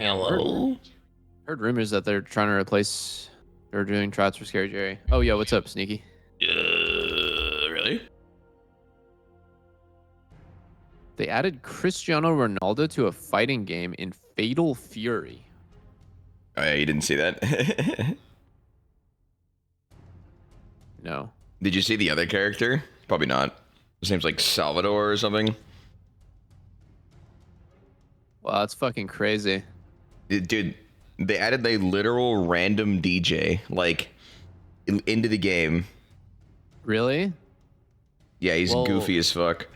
Hello? Heard rumors that they're trying to replace. They're doing tryouts for ScaryJerry. Oh, yo, what's up, Sneaky? Really? They added Cristiano Ronaldo to a fighting game in Fatal Fury. Oh, yeah, you didn't see that? No. Did you see the other character? Probably not. His name's like Salvador or something. Wow, that's fucking crazy. Dude, they added a literal random DJ, like, into the game. Really? Yeah, he's goofy as fuck.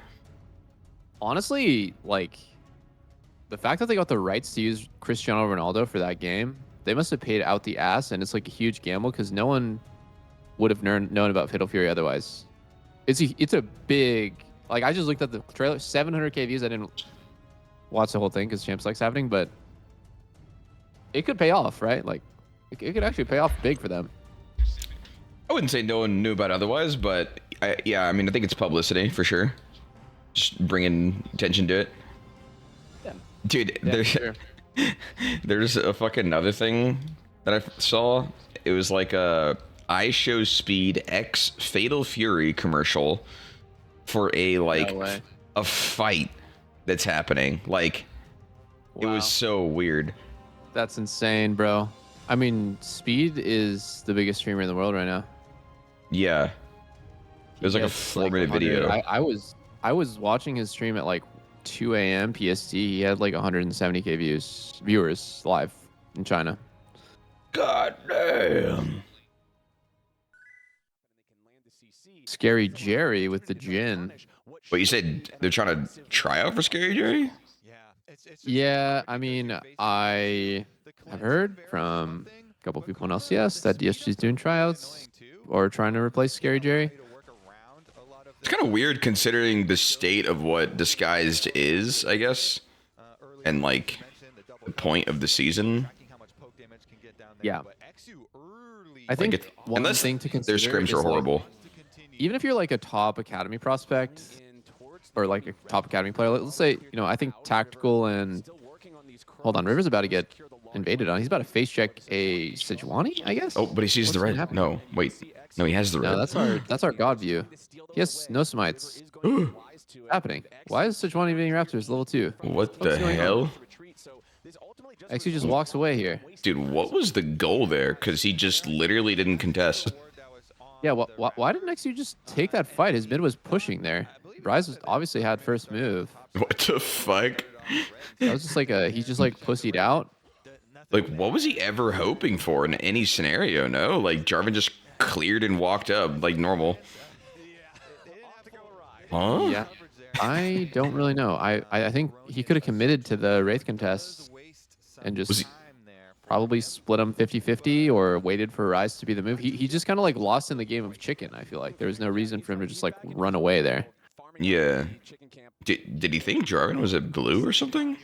Honestly, like, the fact that they got the rights to use Cristiano Ronaldo for that game, they must have paid out the ass, and it's like a huge gamble because no one would have known about Fatal Fury otherwise. It's a big, like, I just looked at the trailer, 700K views. I didn't watch the whole thing because Champs Luck's happening, but it could pay off, right? Like, it could actually pay off big for them. I wouldn't say no one knew about it otherwise, but yeah, I mean, I think it's publicity for sure. Just bringing attention to it. Yeah. Dude, Yeah, there's a fucking another thing that I saw. It was like a I Show Speed X Fatal Fury commercial for a a fight that's happening. Like, It was so weird. That's insane, bro. I mean, Speed is the biggest streamer in the world right now. Yeah. It was like a 4-minute video. I was watching his stream at like 2 a.m. PST. He had like 170K viewers live in China. God damn. ScaryJerry with the Jin. But you said they're trying to try out for ScaryJerry? Yeah, I mean, I have heard from a couple people in LCS that DSG is doing tryouts or trying to replace ScaryJerry. It's kind of weird considering the state of what Disguised is, I guess, and like the point of the season. Yeah, I think like one thing to consider, their scrims are horrible. Even if you're like a top academy prospect or like a top academy player, let's say, you know, I think Tactical and hold on, River's about to get invaded on. He's about to face check a Sejuani, I guess. Oh, but he sees the red. No, wait. No, he has the red. No, that's our god view. He has no smites. Happening. Why is Sejuani invading Raptors level 2? What the hell? XU just walks away here. Dude, what was the goal there? Because he just literally didn't contest. Yeah, why didn't XU just take that fight? His mid was pushing there. Rise obviously had first move. What the fuck? That was just like he just like pussied out. Like, what was he ever hoping for in any scenario? No, like Jarvan just cleared and walked up like normal. Huh? Yeah, I don't really know. I think he could have committed to the Wraith contest and just probably split him 50-50 or waited for Rise to be the move. He just kind of like lost in the game of chicken. I feel like there was no reason for him to just like run away there. Yeah. Did he think Jarvan was a blue or something?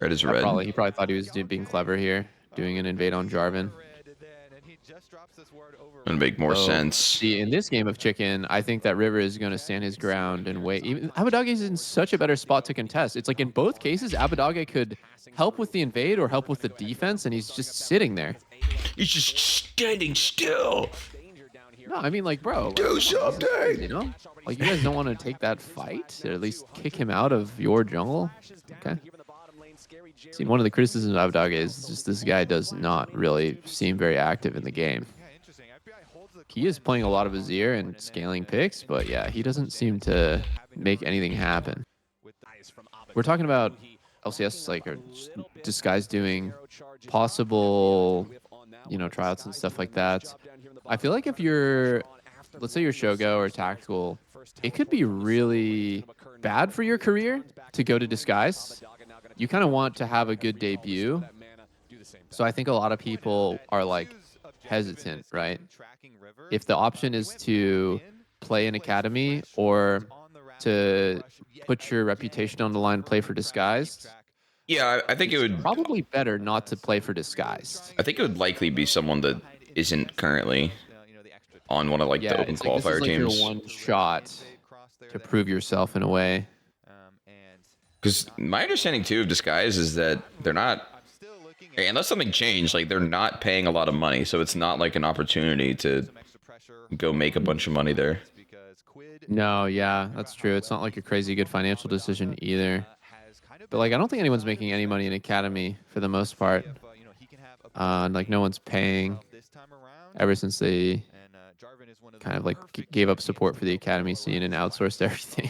Red is red. He probably thought he was being clever here, doing an invade on Jarvan. Would make more sense. See, in this game of chicken, I think that River is going to stand his ground and wait. Even Abbedagge is in such a better spot to contest. It's like in both cases, Abbedagge could help with the invade or help with the defense, and he's just sitting there. He's just standing still. No, I mean, like, bro, do something. You know, like, you guys don't want to take that fight or at least kick him out of your jungle. Okay. See, one of the criticisms of Abbedagge is just this guy does not really seem very active in the game. He is playing a lot of Azir and scaling picks, but yeah, he doesn't seem to make anything happen. We're talking about LCS, like, or Disguise doing possible, you know, tryouts and stuff like that. I feel like if you're, let's say you're Shogo or Tactical, it could be really bad for your career to go to Disguise. You kind of want to have a good debut. So I think a lot of people are like hesitant, right? If the option is to play in Academy or to put your reputation on the line and play for Disguised. Yeah, I think it would probably better not to play for Disguised. I think it would likely be someone that isn't currently on one of like the open qualifier teams. This is like your one shot to prove yourself in a way. Because my understanding too of Disguise is that they're not Hey, unless something changed, like they're not paying a lot of money, so it's not like an opportunity to go make a bunch of money there. No, yeah, that's true. It's not like a crazy good financial decision either. But like, I don't think anyone's making any money in Academy for the most part. Like, no one's paying ever since they kind of like gave up support for the Academy scene and outsourced everything.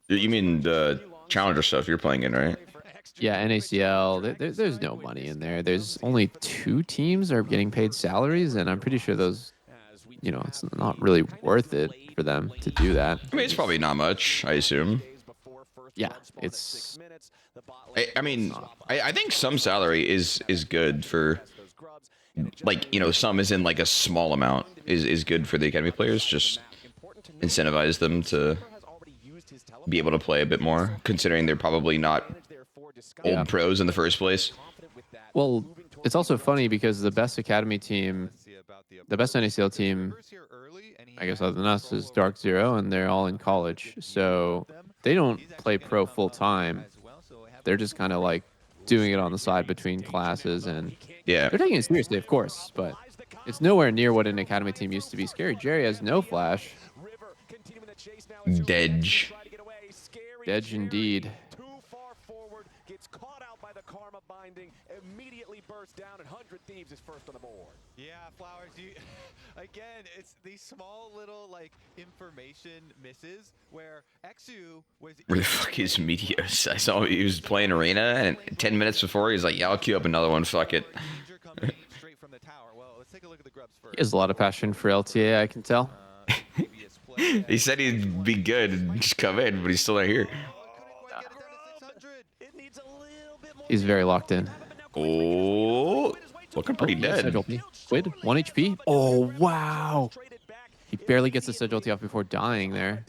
You mean the Challenger stuff you're playing in, right? Yeah, NACL. There's no money in there. There's only 2 teams are getting paid salaries, and I'm pretty sure those, it's not really worth it for them to do that. I mean, it's probably not much, I assume. Yeah, it's. I mean, I think some salary is good for, like, some is in like a small amount is good for the Academy players. Just incentivize them to be able to play a bit more, considering they're probably not old pros in the first place. Well, it's also funny because the best Academy team, the best NACL team, I guess other than us, is Dark Zero, and they're all in college. So they don't play pro full time. They're just kind of like doing it on the side between classes, and Yeah, they're taking it seriously, of course, but it's nowhere near what an Academy team used to be. ScaryJerry has no flash. Dedge. Dedge indeed. Gets caught out by the karma binding, immediately bursts down, and 100 Thieves is first on the board. Yeah, Flowers, again, it's these small little, like, information misses where Exu was... Where the fuck is Meteos? I saw he was playing Arena, and 10 minutes before, he's like, yeah, I'll queue up another one, fuck it. He has a lot of passion for LTA, I can tell. He said he'd be good and just come in, but he's still not here. He's very locked in. Oh, looking pretty dead. Quid, 1 HP. Oh, wow. He barely gets the Sedge ulti off before dying there.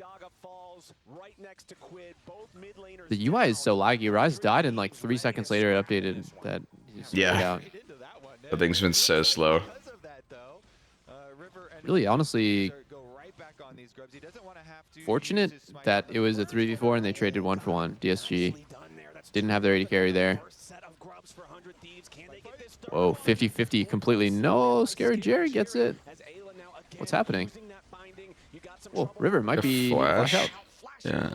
The UI is so laggy. Rise died, and like 3 seconds later it updated that he's out. The thing's been so slow. Really, honestly, fortunate that it was a 3v4 and they traded 1-for-1. DSG didn't have their AD carry there. Whoa, 50-50 completely. No, ScaryJerry gets it. What's happening? Whoa, River might be flash out. Yeah.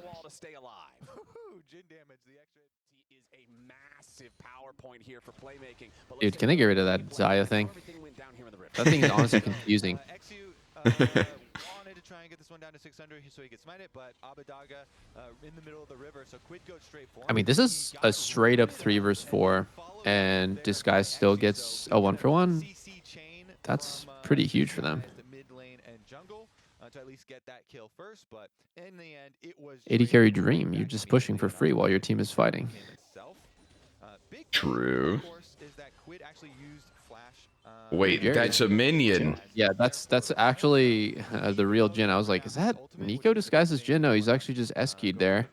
Dude, can they get rid of that Zaya thing? That thing is honestly confusing. Wanted to try and get this one down to 600 so he could smite it, but Abadaga in the middle of the river, so Quid goes straight for him. I mean, this is a straight up 3 versus 4, and Disguise still gets a 1-for-1. That's pretty huge for them. To at least get that kill first, but in the end, it was AD carry dream. You're just pushing for free while your team is fighting. True. Is that Quid actually used flash? Wait, that's a minion. Yeah, that's actually the real Jhin. I was like, is that Nico disguised as Jhin? No, he's actually just S-keyed there.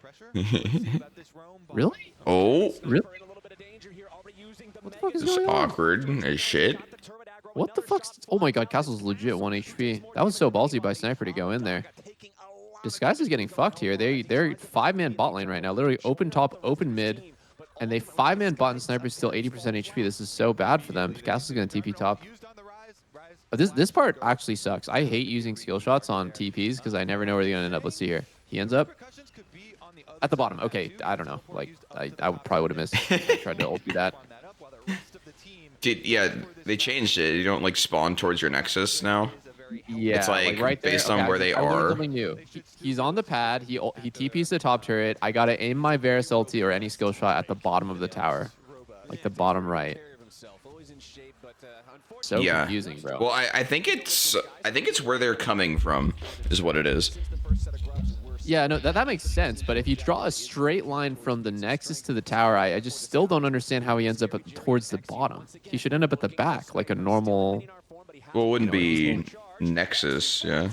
Really? Oh. Really? What the fuck is going on? Awkward as shit. What the fuck's... Oh my god, Castle's legit 1 HP. That was so ballsy by Sniper to go in there. Disguise is getting fucked here. They're 5-man bot lane right now. Literally open top, open mid. And they 5-man bot and Sniper's still 80% HP. This is so bad for them. Castle's going to TP top. But this part actually sucks. I hate using skill shots on TPs because I never know where they're going to end up. Let's see here. He ends up at the bottom. Okay, I don't know. Like, I probably would have missed. I tried to ulti that. Dude, yeah, they changed it. You don't like spawn towards your Nexus now. Yeah, it's like right there. based on where they are. Something new. He's on the pad. He TPs the top turret. I gotta aim my Varus ulti or any skill shot at the bottom of the tower, like the bottom right. So confusing, bro. Well, I think it's where they're coming from, is what it is. Yeah, no, that makes sense. But if you draw a straight line from the Nexus to the tower, I just still don't understand how he ends up towards the bottom. He should end up at the back, like a normal. Well, it wouldn't be Nexus, yeah.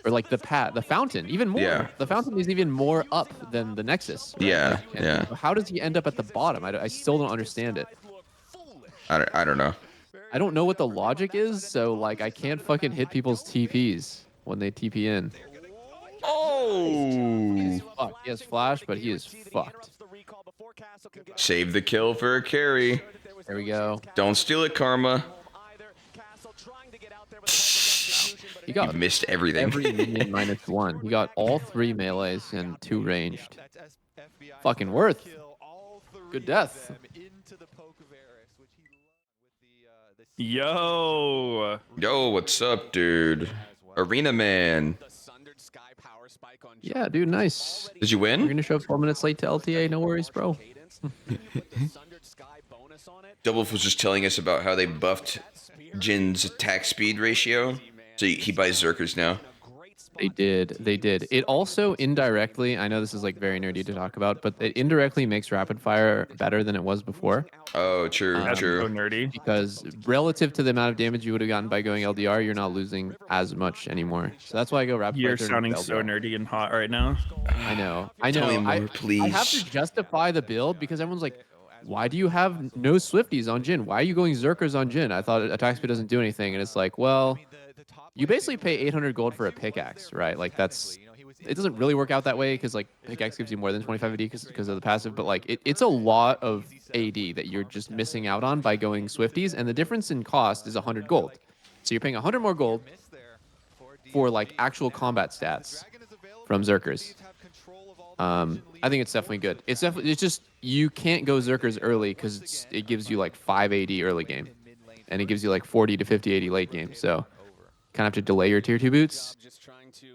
Or like the fountain, even more. Yeah. The fountain is even more up than the Nexus. Right? Yeah, And yeah. how does he end up at the bottom? I still don't understand it. I don't know. I don't know what the logic is, so like I can't fucking hit people's TPs when they TP in. Oh! Fuck. He has flash, but he is fucked. Save the kill for a carry. There we go. Don't steal it, Karma. He got You missed everything. every minion -1. He got all 3 melees and 2 ranged. Fucking worth. Good death. Yo. Yo, what's up, dude? Arena man. Yeah, dude, nice. Did you You're win? gonna show up 12 minutes late to LTA. No worries, bro. Double was just telling us about how they buffed Jin's attack speed ratio. So he buys Zerkers now. They did. They did. It also indirectly, I know this is like very nerdy to talk about, but it indirectly makes rapid fire better than it was before. Oh, true, That's so true. nerdy. Because relative to the amount of damage you would have gotten by going LDR, you're not losing as much anymore. So that's why I go rapid You're fire. sounding so nerdy and hot right now. I know. I know. Tell me more, I please. have to justify the build because everyone's like, why do you have no Swifties on Jhin? Why are you going Zerkers on Jhin? I thought attack speed doesn't do anything. And it's like, well, you basically pay 800 gold for a pickaxe, right? Like that's, it doesn't really work out that way because like pickaxe gives you more than 25 AD because of the passive, but like it's a lot of AD that you're just missing out on by going Swifties, and the difference in cost is 100 gold. So you're paying 100 more gold for like actual combat stats from Zerkers. I think it's definitely good. It's just you can't go Zerkers early because it gives you like 5 AD early game, and it gives you like 40 to 50 AD late game. So kind of have to delay your tier 2 boots.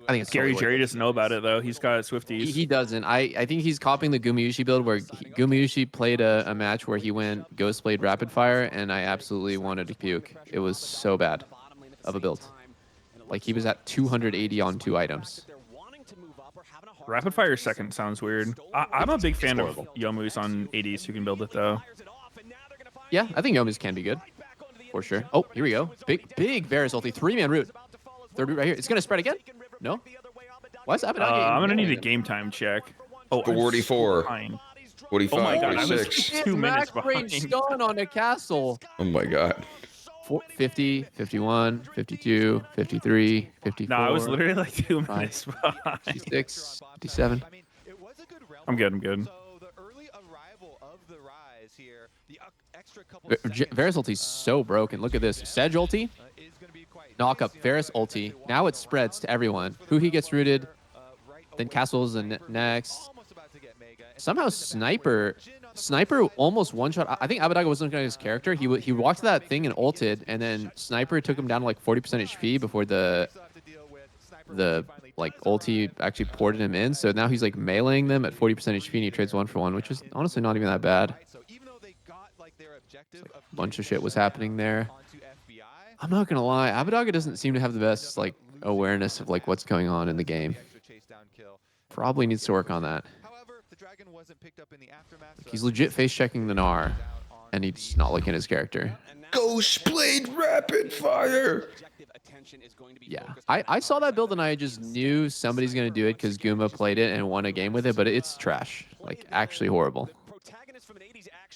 I think it's Scary Jerry doesn't know about it though. He's got Swifties. He doesn't. I think he's copying the Gumayushi build where Gumayushi played a match where he went Ghostblade Rapid Fire, and I absolutely wanted to puke. It was so bad of a build. Like he was at 280 on 2 items. Rapid Fire second sounds weird. I'm a big fan of Yomu's on ADs who can build it though. Yeah, I think Yomu's can be good. For sure. Oh, here we go. Big Varus ulti. 3-man root. Third root right here. It's going to spread again? No? Why is Abadage? I'm going to need a game time check. Oh, 44. 45, Oh my God, I was 46. 2 minutes range behind. stun on a castle. Oh my god. 50, 51, 52, 53, 54. No, I was literally like 2 minutes behind. 56, 57. I'm good. I'm good. Varus ulti's so broken. Look at this. Sedge ulti. Knock up Varus ulti. Now it spreads to everyone. Who he gets rooted. Then Castle's the next. Somehow Sniper almost one-shot. I think Abadaga wasn't looking at his character. He walked to that thing and ulted, and then Sniper took him down to like 40% HP before the like ulti actually ported him in. So now he's like meleeing them at 40% HP, and he trades 1-for-1, which is honestly not even that bad. Like, a bunch of shit was happening there. I'm not gonna lie, Abadaga doesn't seem to have the best like awareness of like what's going on in the game. Probably needs to work on that. He's legit face checking the Gnar, and he's not looking at his character. Ghostblade Rapid Fire. Yeah, I saw that build and I just knew somebody's gonna do it because Guma played it and won a game with it, but it's trash. Like actually horrible.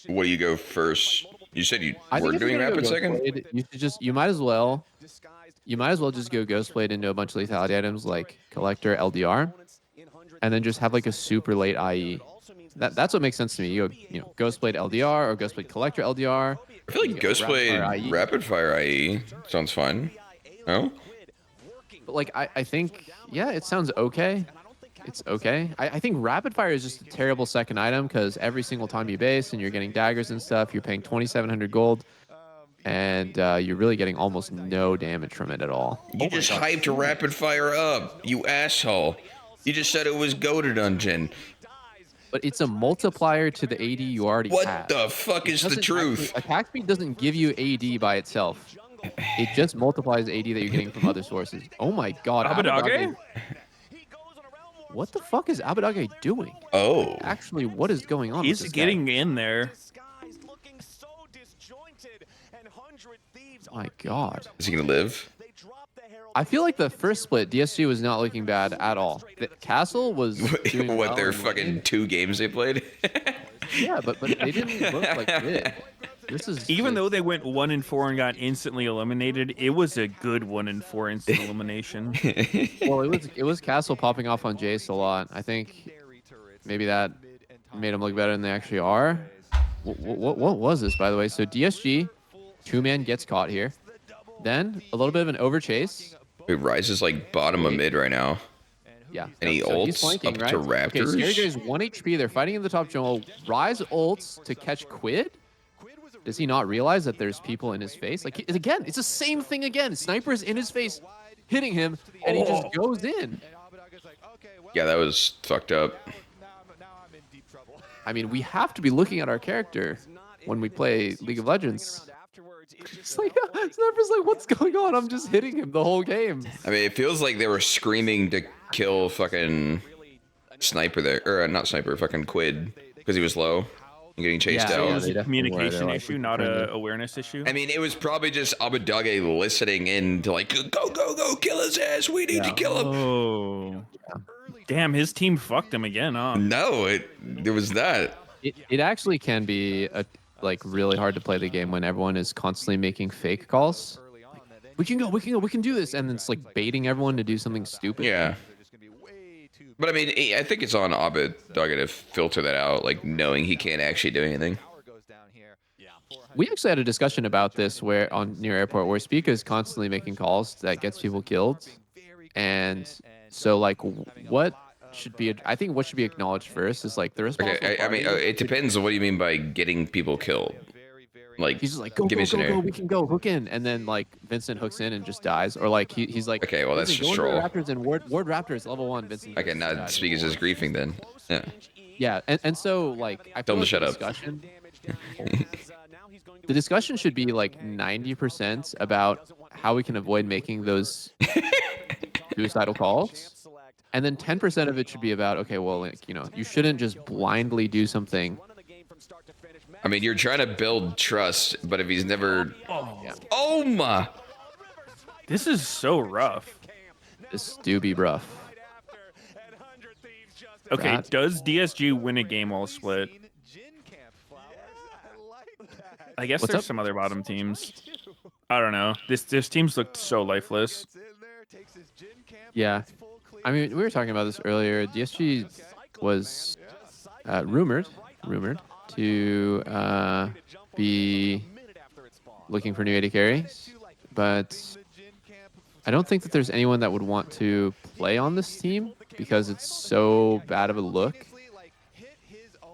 What do you go first? You said you I were think if doing you're gonna rapid go second? Ghostblade, you might as well just go Ghostblade into a bunch of lethality items like Collector, LDR, and then just have like a super late IE. That's what makes sense to me. You know, Ghostblade LDR or Ghostblade Collector LDR. I feel like Ghostblade Rapid Fire IE sounds fun. No? But like I think, yeah, it sounds okay. It's okay. I think Rapid Fire is just a terrible second item because every single time you base and you're getting daggers and stuff, you're paying 2,700 gold, and you're really getting almost no damage from it at all. You just hyped Rapid Fire up, you asshole. You just said it was goated dungeon. But it's a multiplier to the AD you already have. What the fuck is the truth? Attack speed doesn't give you AD by itself. It just multiplies AD that you're getting from other sources. Oh my god. Abadage? What the fuck is Abadage doing? Oh. Actually, what is going on? He's with this getting guy? in there. My god. Is he gonna live? I feel like the first split, DSG was not looking bad at all. The Castle was doing What, well their and fucking winning. 2 games they played? Yeah, but they didn't look like it. This is Even though they went 1-4 and got instantly eliminated, it was a good 1-4 instant elimination. well, it was Castle popping off on Jace a lot. I think maybe that made them look better than they actually are. What was this, by the way? So DSG, 2-man gets caught here. Then a little bit of an overchase. Wait, Rise is like bottom of mid right now. Yeah. And he so he's ults flanking, up right? to Okay, Raptors. ScaryJerry's 1 HP. They're fighting in the top jungle. Rise ults to catch Quid. Does he not realize that there's people in his face? Like, again, it's the same thing again. Sniper's in his face, hitting him, and he just goes in. Yeah, that was fucked up. I mean, we have to be looking at our character when we play League of Legends. It's like, Sniper's like, what's going on? I'm just hitting him the whole game. I mean, it feels like they were screaming to kill fucking Sniper there. Or not Sniper, fucking Quid. Because he was low and getting chased Yeah, out. yeah, It's they a definitely were. communication They're like, issue, we're not trying a to- awareness issue. I mean, it was probably just Abadage listening in to like, go, kill his ass. We need to kill him. Oh. Damn, his team fucked him again, huh? No, there was that. It actually can be like really hard to play the game when everyone is constantly making fake calls. We can go, we can do this, and it's like baiting everyone to do something stupid. Yeah. But I mean, I think it's on Abadage to filter that out, like knowing he can't actually do anything. We actually had a discussion about this where near airport where Spica is constantly making calls that gets people killed, and so like what should be I think what should be acknowledged first is like the responsible Okay, I mean, party- it depends on what do you mean by getting people killed. Like, He's just like, go, give me a scenario. we can go, hook in. And then, like, Vincent hooks in and just dies. Or, like, he's like, Okay, well, that's "Listen, just go into troll. the Raptors and Ward Raptors, level 1, Vincent. Okay, now Speaker's just griefing then. Yeah. Yeah, and so, like, I Tell feel him to like shut up. the discussion should be, like, 90% about how we can avoid making those suicidal calls. And then 10% of it should be about, okay, well, like, you know, you shouldn't just blindly do something. I mean, you're trying to build trust, but if he's never... Yeah. Oh, my... This is so rough. This do be rough. Okay, That- does DSG win a game while split? I guess What's there's up? some other bottom teams. I don't know. This team's looked so lifeless. Yeah. I mean, we were talking about this earlier. DSG was rumored to be looking for new AD carries, but I don't think that there's anyone that would want to play on this team because it's so bad of a look.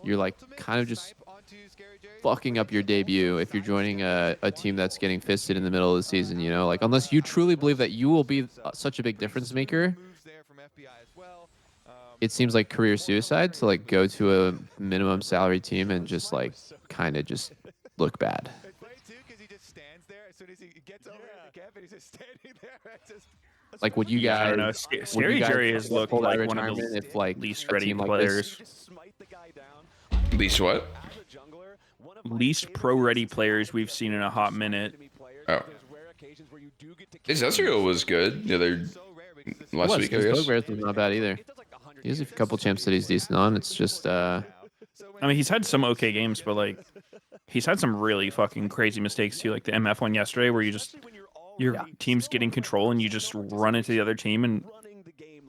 You're like kind of just fucking up your debut if you're joining a team that's getting fisted in the middle of the season, you know? Like, unless you truly believe that you will be such a big difference maker, it seems like career suicide to, like, go to a minimum salary team and just, like, kind of just look bad. Like, would you Yeah, I guys... don't know. would you guys ScaryJerry has looked pull out like one of retirement the if, like, least a ready team like this- players. Least what? Least pro-ready players we've seen in a hot minute. Oh. His Ezreal was good the other... last What? week, I His guess. Bugbears was not bad either. He has a couple champs that he's decent on. It's just... I mean, he's had some okay games, but like, he's had some really fucking crazy mistakes too. Like the MF one yesterday, where you just your team's getting control and you just run into the other team and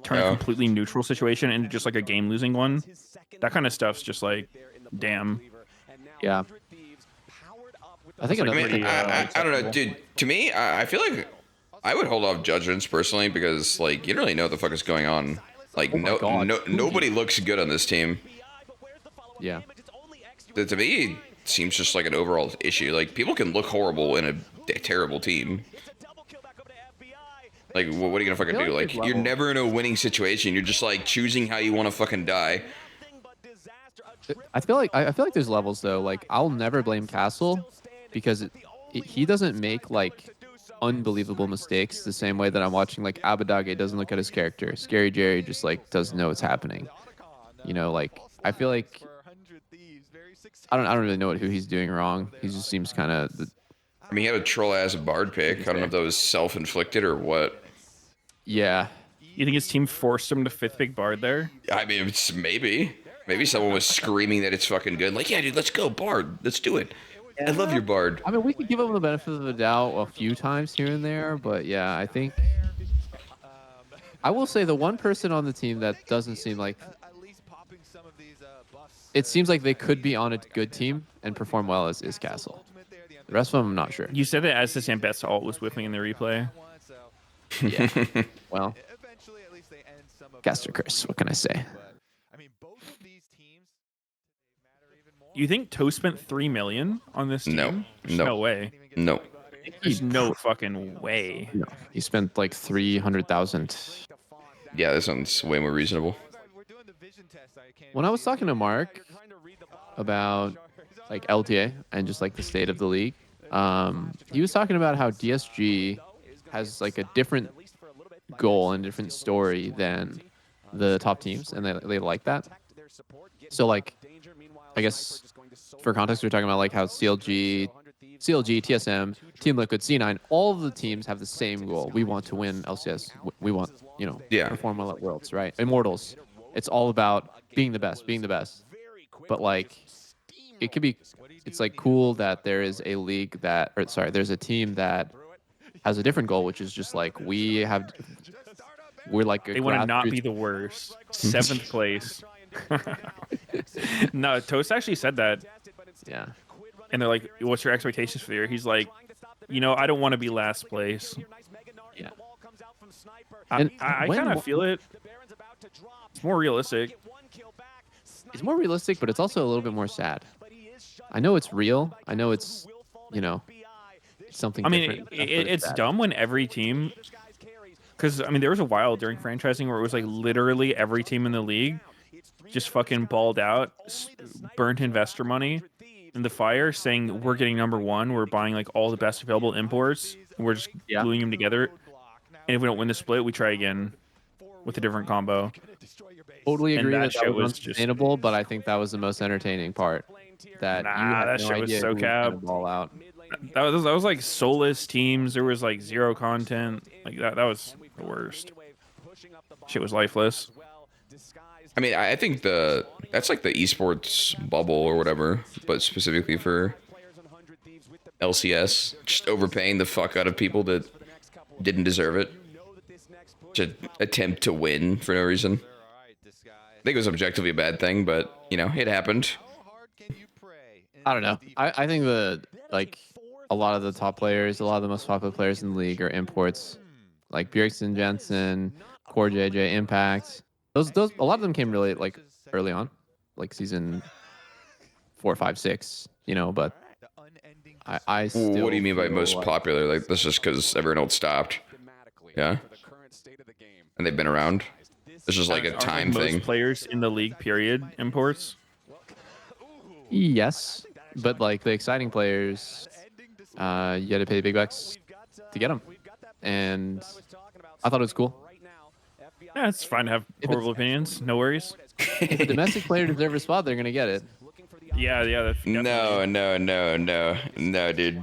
turn a completely neutral situation into just like a game-losing one. That kind of stuff's just like, damn. Yeah. I think like another... pretty, I don't know, dude. To me, I feel like I would hold off judgments personally because, like, you don't really know what the fuck is going on. Like, God. nobody looks good on this team. Yeah. To me, it seems just like an overall issue. Like, people can look horrible in a terrible team. Like, what are you gonna fucking do? Like, you're never in a winning situation. You're just like choosing how you want to fucking die. I feel like there's levels though. Like, I'll never blame Castle because he doesn't make like unbelievable mistakes the same way that I'm watching like Abadage doesn't look at his character. ScaryJerry just like doesn't know what's happening. You know, like I feel like I don't really know who he's doing wrong. He just seems kind of... I mean, he had a troll ass bard pick. I don't know if that was self-inflicted or what. Yeah. You think his team forced him to 5th pick Bard there? I mean, it's maybe someone was screaming that it's fucking good. Like, yeah, dude, let's go bard. Let's do it. I love your bard. I mean, we could give him the benefit of the doubt a few times here and there, but yeah, I think... I will say the one person on the team that doesn't seem like... it seems like they could be on a good team and perform well as is Castle. The rest of them, I'm not sure. You said that as the Zambet's ult was whiffing in the replay. Yeah. Well, Caster Curse. What can I say? You think Toast spent 3 million on this team? No. There's No. no way. No. There's no fucking way. No, he spent like 300,000. Yeah, this one's way more reasonable. When I was talking to Mark about like LTA and just like the state of the league, he was talking about how DSG has like a different goal and different story than the top teams, and they like that. So like, I guess for context, we're talking about like how CLG, TSM, Team Liquid, C9, all of the teams have the same goal. We want to win LCS. We want, you know, perform well at Worlds, right? Immortals. It's all about being the best, being the best. But like, it could be, it's like cool that there is a league that, or sorry, there's a team that has a different goal, which is just like we're like they want to not be the worst. 7th place. No, Toast actually said that. Yeah. And they're like, "What's your expectations for the year?" He's like, "You know, I don't want to be last place." Yeah. I kind of feel it. It's more realistic. It's more realistic, but it's also a little bit more sad. I know it's real. I know it's, you know, something. I mean, it's dumb when every team, because I mean, there was a while during franchising where it was like literally every team in the league just fucking balled out, burnt investor money in the fire, saying we're getting #1, we're buying like all the best available imports, and we're just gluing them together. And if we don't win the split, we try again with a different combo. Totally agree that that was just unsustainable, but I think that was the most entertaining part. That that shit was so cap. Ball out. That was like soulless teams. There was like zero content. Like that was the worst. Shit was lifeless. I mean, I think that's like the esports bubble or whatever, but specifically for LCS, just overpaying the fuck out of people that didn't deserve it to attempt to win for no reason. I think it was objectively a bad thing, but you know, it happened. I don't know. I think like a lot of the top players, a lot of the most popular players in the league are imports, like Bjergsen, Jensen, Core JJ, Impact. Those a lot of them came really like early on, like season 4, 5, 6. You know, but I still. What do you mean by most popular? Like that's just because everyone else stopped. Yeah. And they've been around. It's just like a time thing. Most players in the league, period, imports. Yes, but like the exciting players, you had to pay big bucks to get them, and I thought it was cool. Yeah, it's fine to have horrible opinions. No worries. If a domestic player deserves a spot, they're gonna get it. Yeah. No, dude.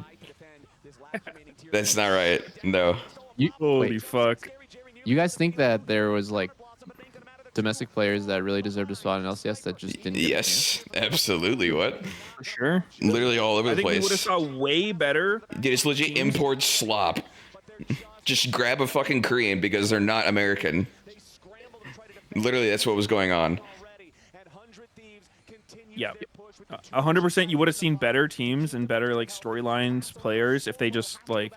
That's not right. No. Holy fuck. You guys think that there was like domestic players that really deserved a spot in LCS that just didn't? Yes, absolutely. What? For sure. Literally all over the place. I think we would have place. saw way better. Dude, it's legit import slop. Just grab a fucking Korean because they're not American. Literally, that's what was going on. Yeah, 100%. You would have seen better teams and better like storylines, players if they just like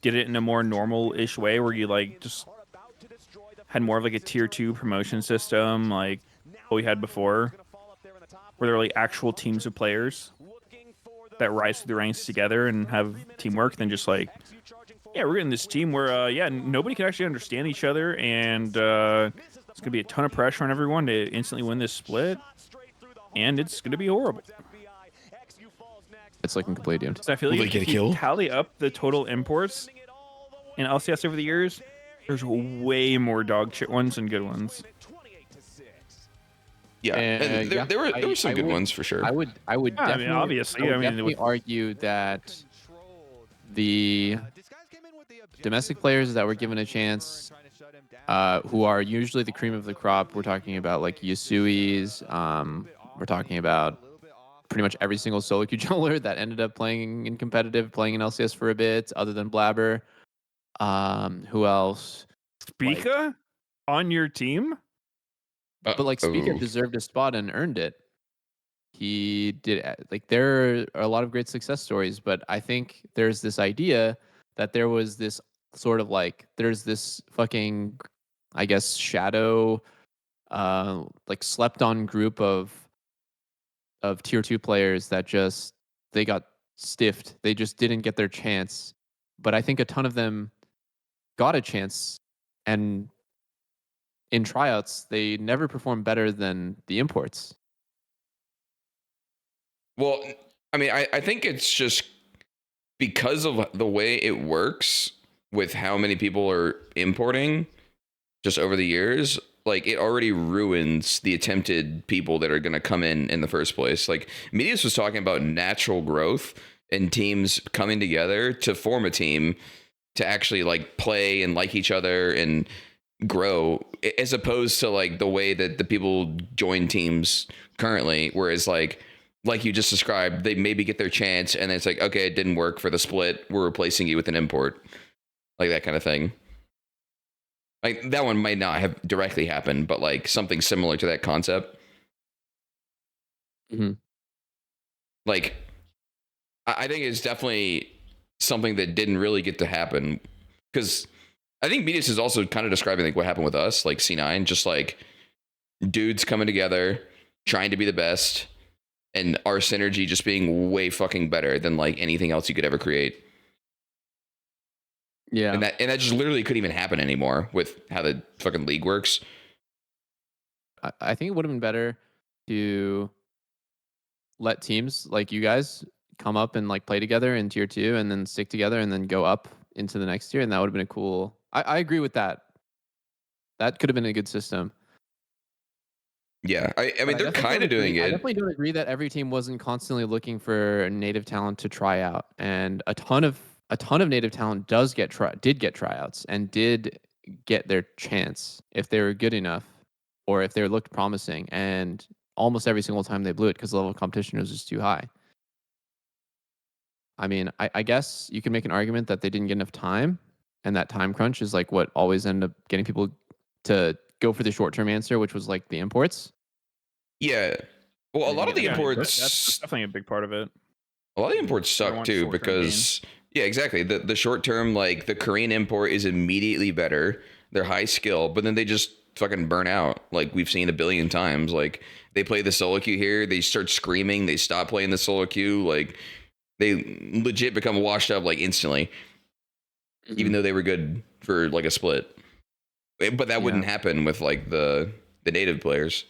did it in a more normal-ish way, where you like just had more of like a tier 2 promotion system, like what we had before, where there were like actual teams of players that rise through the ranks together and have teamwork, than just like, yeah, we're getting this team where nobody can actually understand each other, and it's gonna be a ton of pressure on everyone to instantly win this split, and it's gonna be horrible. It's looking completely doomed. So I feel like if you tally up the total imports in LCS over the years, there's way more dog shit ones than good ones. Yeah, and there were some good ones for sure. I would definitely, definitely argue that the domestic players that were given a chance, who are usually the cream of the crop, we're talking about like Yasui's, we're talking about pretty much every single solo queue jungler that ended up playing in competitive, playing in LCS for a bit, other than Blabber. Who else? Spica on your team? But like Spica deserved a spot and earned it. he did like there are a lot of great success stories, but I think there's this idea that there was this sort of like there's this fucking, I guess, shadow like slept on group of tier 2 players that just they got stiffed. They just didn't get their chance. But I think a ton of them got a chance, and in tryouts they never performed better than the imports. Well, I mean, I think it's just because of the way it works with how many people are importing just over the years. Like, it already ruins the attempted people that are going to come in the first place. Like, Meteos was talking about natural growth and teams coming together to form a team to actually like play and like each other and grow, as opposed to like the way that the people join teams currently, whereas like you just described, they maybe get their chance and it's like, okay, it didn't work for the split, we're replacing you with an import, like that kind of thing. Like, that one might not have directly happened, but like something similar to that concept. Mm-hmm. Like, I think it's definitely something that didn't really get to happen, because I think Meteos is also kind of describing like what happened with us, like C9, just like dudes coming together, trying to be the best, and our synergy just being way fucking better than like anything else you could ever create. Yeah. And that just literally couldn't even happen anymore with how the fucking league works. I think it would have been better to let teams like you guys come up and like play together in tier 2 and then stick together and then go up into the next tier, and that would have been a cool. I agree with that. That could have been a good system. Yeah, I mean, they're kind of doing it. I definitely don't agree that every team wasn't constantly looking for native talent to try out, and a ton of native talent did get tryouts and did get their chance if they were good enough or if they looked promising, and almost every single time they blew it because the level of competition was just too high. I mean, I guess you can make an argument that they didn't get enough time, and that time crunch is like what always ended up getting people to go for the short-term answer, which was like the imports. Yeah. Well, a lot of the imports, that's definitely a big part of it. A lot of the imports suck too, because yeah, exactly. The short term, like the Korean import is immediately better. They're high skill, but then they just fucking burn out. Like we've seen a billion times. Like they play the solo queue here, they start screaming, they stop playing the solo queue. Like they legit become washed up like instantly, even though they were good for like a split. But that wouldn't happen with like the native players.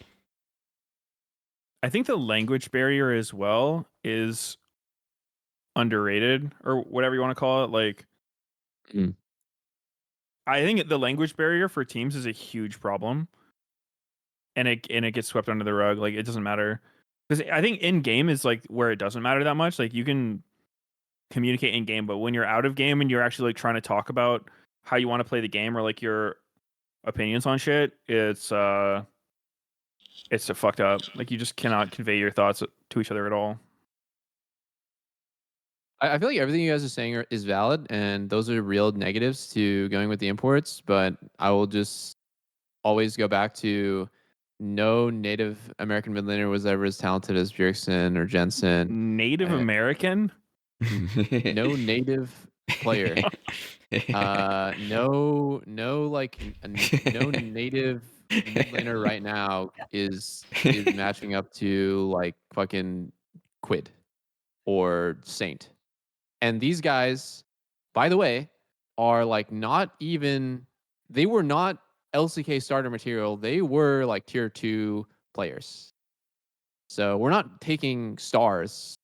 I think the language barrier as well is underrated, or whatever you want to call it. Like, I think the language barrier for teams is a huge problem, and it gets swept under the rug. Like, it doesn't matter, because I think in game is like where it doesn't matter that much. Like, you can communicate in game, but when you're out of game and you're actually like trying to talk about how you want to play the game or like your opinions on shit, it's fucked up. Like, you just cannot convey your thoughts to each other at all. I feel like everything you guys are saying is valid, and those are real negatives to going with the imports, but I will just always go back to no Native American mid laner was ever as talented as Bjergsen or Jensen. Native American? No native player. No native mid laner right now is matching up to like fucking Quid or Saint. And these guys, by the way, are like not even, they were not LCK starter material. They were like tier 2 players. So we're not taking stars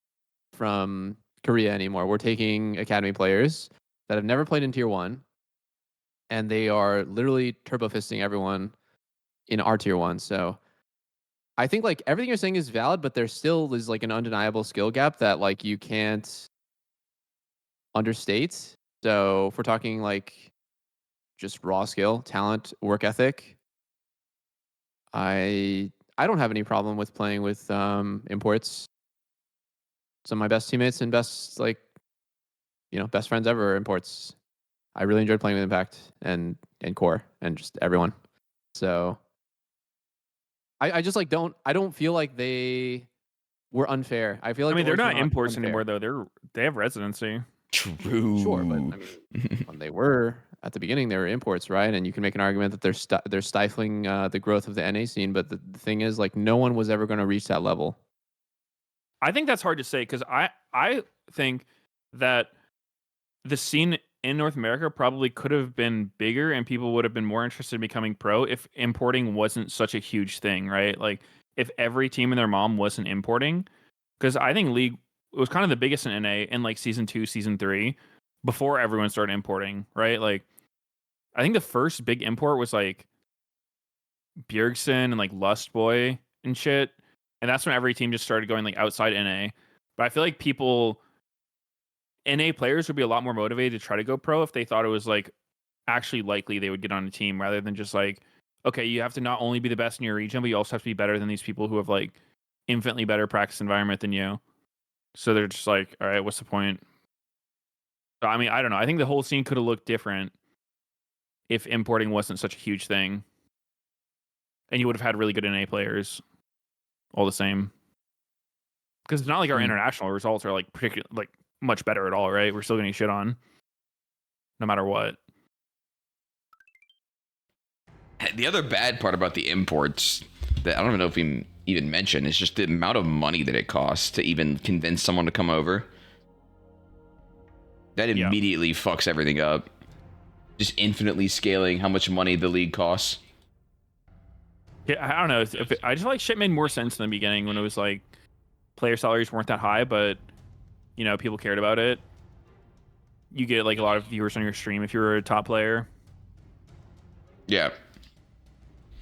from Korea anymore. We're taking academy players that have never played in tier 1. And they are literally turbo fisting everyone in our tier 1. So I think like everything you're saying is valid, but there still is like an undeniable skill gap that like you can't understate. So if we're talking like just raw skill, talent, work ethic, I don't have any problem with playing with imports. Some of my best teammates and best best friends ever are imports. I really enjoyed playing with Impact and Core and just everyone. So I just like don't feel like they were unfair. I feel like I mean, they're awards were not imports unfair. anymore though. They have residency. True. Sure, but I mean, when they were at the beginning, they were imports, right? And you can make an argument that they're stifling the growth of the NA scene. But the thing is, like, no one was ever going to reach that level. I think that's hard to say because I think that the scene in North America probably could have been bigger and people would have been more interested in becoming pro if importing wasn't such a huge thing, right? Like if every team and their mom wasn't importing, because I think League was kind of the biggest in NA in like season 2, season 3, before everyone started importing, right? Like I think the first big import was like Bjergsen and like Lust Boy and shit. And that's when every team just started going like outside NA. But I feel like NA players would be a lot more motivated to try to go pro if they thought it was like actually likely they would get on a team rather than just like, okay, you have to not only be the best in your region, but you also have to be better than these people who have like infinitely better practice environment than you. So they're just like, all right, what's the point? So, I mean, I don't know. I think the whole scene could have looked different if importing wasn't such a huge thing. And you would have had really good NA players all the same. Because it's not like our international results are like particular, like much better at all, right? We're still getting shit on no matter what. The other bad part about the imports that I don't even know if we even mentioned is just the amount of money that it costs to even convince someone to come over. That immediately fucks everything up. Just infinitely scaling how much money the league costs. Yeah, I don't know. I just like shit made more sense in the beginning when it was like player salaries weren't that high, but you know, people cared about it. You get like a lot of viewers on your stream if you were a top player. Yeah.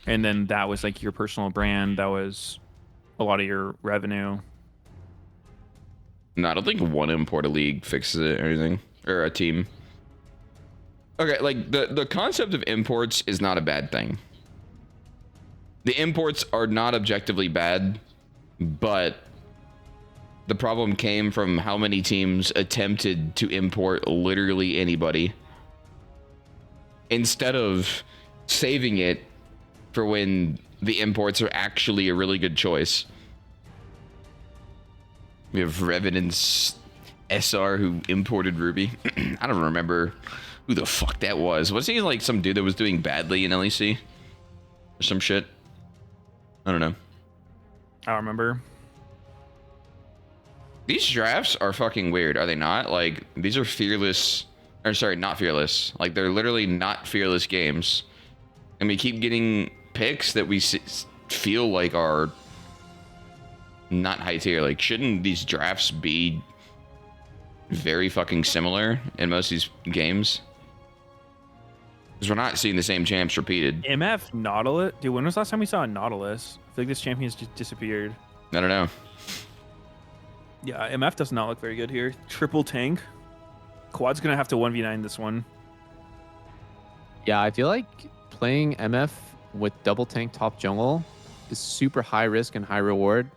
And then that was like your personal brand. That was a lot of your revenue. No, I don't think one import a league fixes it or anything. Or a team. Okay, like the concept of imports is not a bad thing. The imports are not objectively bad, but the problem came from how many teams attempted to import literally anybody instead of saving it for when the imports are actually a really good choice. We have Revenant's SR who imported Ruby. I don't remember who the fuck that was. Was he like some dude that was doing badly in LEC? Or some shit? I don't know. I don't remember. These drafts are fucking weird, are they not? Like, these are fearless... Or, sorry, not fearless. Like, they're literally not fearless games. And we keep getting picks that we feel like are not high tier. Like, shouldn't these drafts be very fucking similar in most of these games? Because we're not seeing the same champs repeated. MF Nautilus? Dude, when was the last time we saw a Nautilus? I feel like this champion's just disappeared. I don't know. Yeah, MF does not look very good here. Triple tank. Quad's gonna have to 1v9 this one. Yeah, I feel like playing MF with double tank top jungle is super high risk and high reward.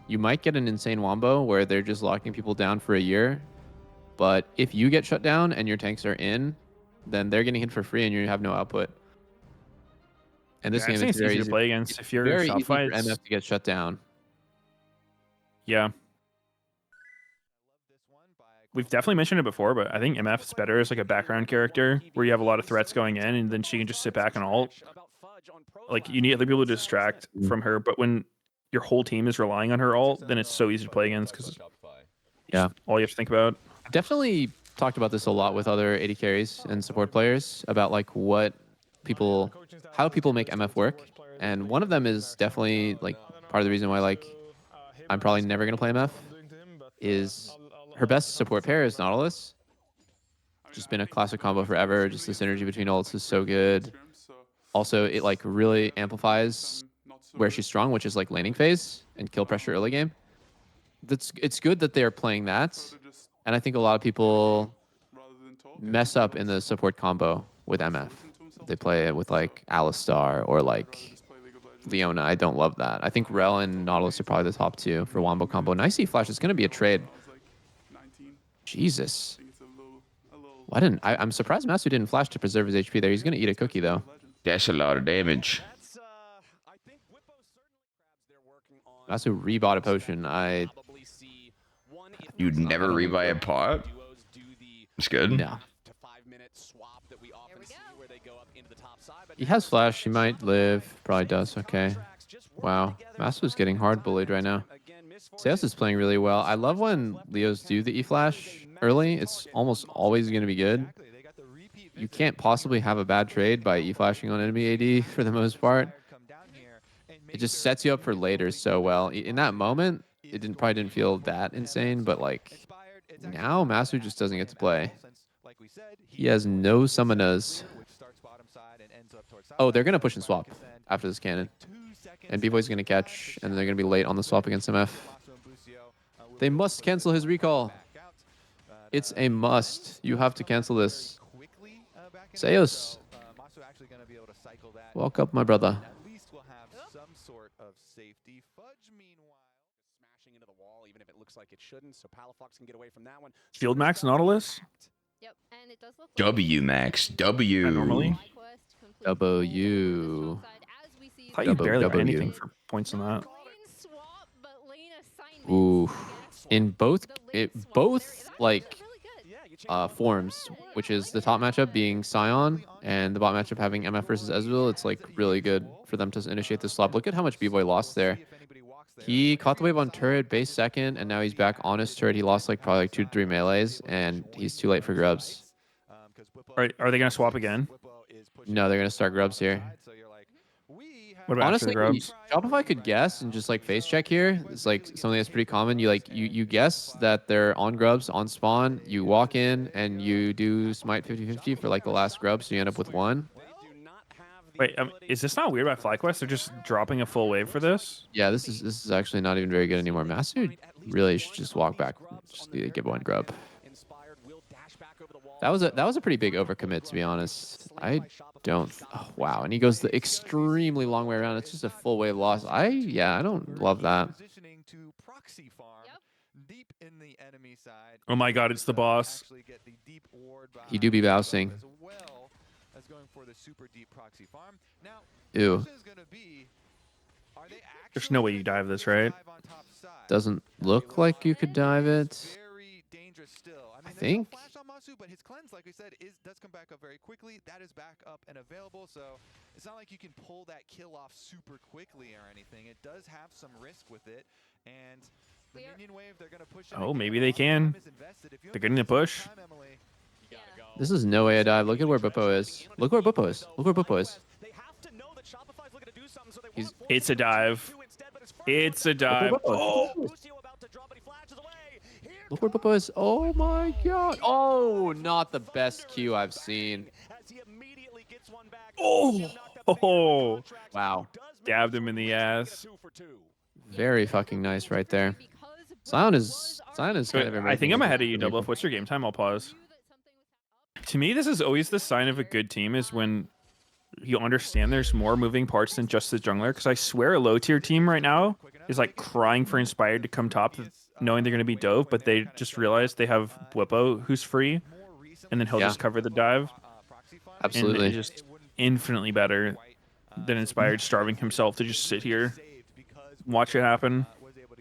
You might get an insane wombo where they're just locking people down for a year. But if you get shut down and your tanks are in, then they're getting hit for free and you have no output. And this game is very easy to play against if you're very shop easy for fights. MF to get shut down. Yeah. We've definitely mentioned it before, but I think MF is better as like a background character where you have a lot of threats going in and then she can just sit back and ult. Like you need other people to distract from her, but when your whole team is relying on her ult, then it's so easy to play against because yeah, all you have to think about. Definitely talked about this a lot with other AD carries and support players about like how people make MF work. And one of them is definitely like part of the reason why like I'm probably never going to play MF is her best support pair is Nautilus. Just been a classic combo forever. Just the synergy between ults is so good. Also, it like really amplifies where she's strong, which is like laning phase and kill pressure early game. It's good that they're playing that. And I think a lot of people mess up in the support combo with MF. They play it with like Alistar or like Leona. I don't love that. I think Rel and Nautilus are probably the top two for Wombo combo. And I see Flash. It's going to be a trade. Jesus. Why didn't I'm surprised Masu didn't flash to preserve his HP there. He's going to eat a cookie though. That's a lot of damage. Masu rebought a potion. You'd never rebuy a pot? It's good. No. He has flash. He might live. Probably does. Okay. Wow. Masu's getting hard bullied right now. Seos is playing really well. I love when Leos do the E-flash early. It's almost always going to be good. You can't possibly have a bad trade by E-flashing on enemy AD for the most part. It just sets you up for later so well. In that moment, it probably didn't feel that insane, but like now Masu just doesn't get to play. He has no summoners. Oh, they're going to push and swap after this cannon. And B-Boy's going to catch, and they're going to be late on the swap against MF. They must cancel his recall. It's a must. You have to cancel this. Seos. Walk up, my brother. At least we'll have some sort of safety. Fudge, meanwhile, smashing into the wall, even if it looks like it shouldn't. So Palafox can get away from that one. Field Max Nautilus. Yep, and it does look like W Max. W. Normally. W. I thought you barely got W. anything for points on that. Ooh. In both like forms, which is the top matchup being Scion and the bot matchup having MF versus Ezreal, it's like really good for them to initiate the swap. Look at how much B-Boy lost there. He caught the wave on turret, base second, and now he's back on his turret. He lost like probably like 2 to 3 melees, and he's too late for grubs. Are they going to swap again? No, they're going to start grubs here. What about Honestly, after the grubs? Shopify could guess and just like face check here. It's like something that's pretty common. You guess that they're on grubs on spawn. You walk in and you do smite 50-50 for like the last grub, so you end up with 1. Wait, is this not weird by FlyQuest? They're just dropping a full wave for this? Yeah, this is actually not even very good anymore. Master really should just walk back, just get 1 grub. That was a pretty big overcommit, to be honest. I don't. Oh, wow, and he goes the extremely long way around. It's just a full wave loss. I don't love that. Oh my God, it's the boss. He do be bouncing. Ew. There's no way you dive this, right? Doesn't look like you could dive it. I think. But his cleanse, like I said, does come back up very quickly. That is back up and available, so it's not like you can pull that kill off super quickly or anything. It does have some risk with it, and the minion wave, they're going to push. Oh, maybe they can. They're getting a push. This is no way I dive. Look at where Buppo is. Look where Buppo is. Look where Buppo is. It's a dive. It's a dive. Oh! Look where Buppo is. Oh my God. Oh, not the best Q I've seen. Oh! Wow. Stabbed him in the ass. Very fucking nice right there. Sion is kind of. I think I'm ahead of you, Double. If what's your game time? I'll pause. To me, this is always the sign of a good team is when you understand there's more moving parts than just the jungler. Because I swear a low tier team right now is like crying for Inspired to come top, knowing they're going to be dove, but they just realized they have Blippo who's free, and then he'll just cover the dive. Absolutely. And it's just infinitely better than Inspired starving himself to just sit here, watch it happen.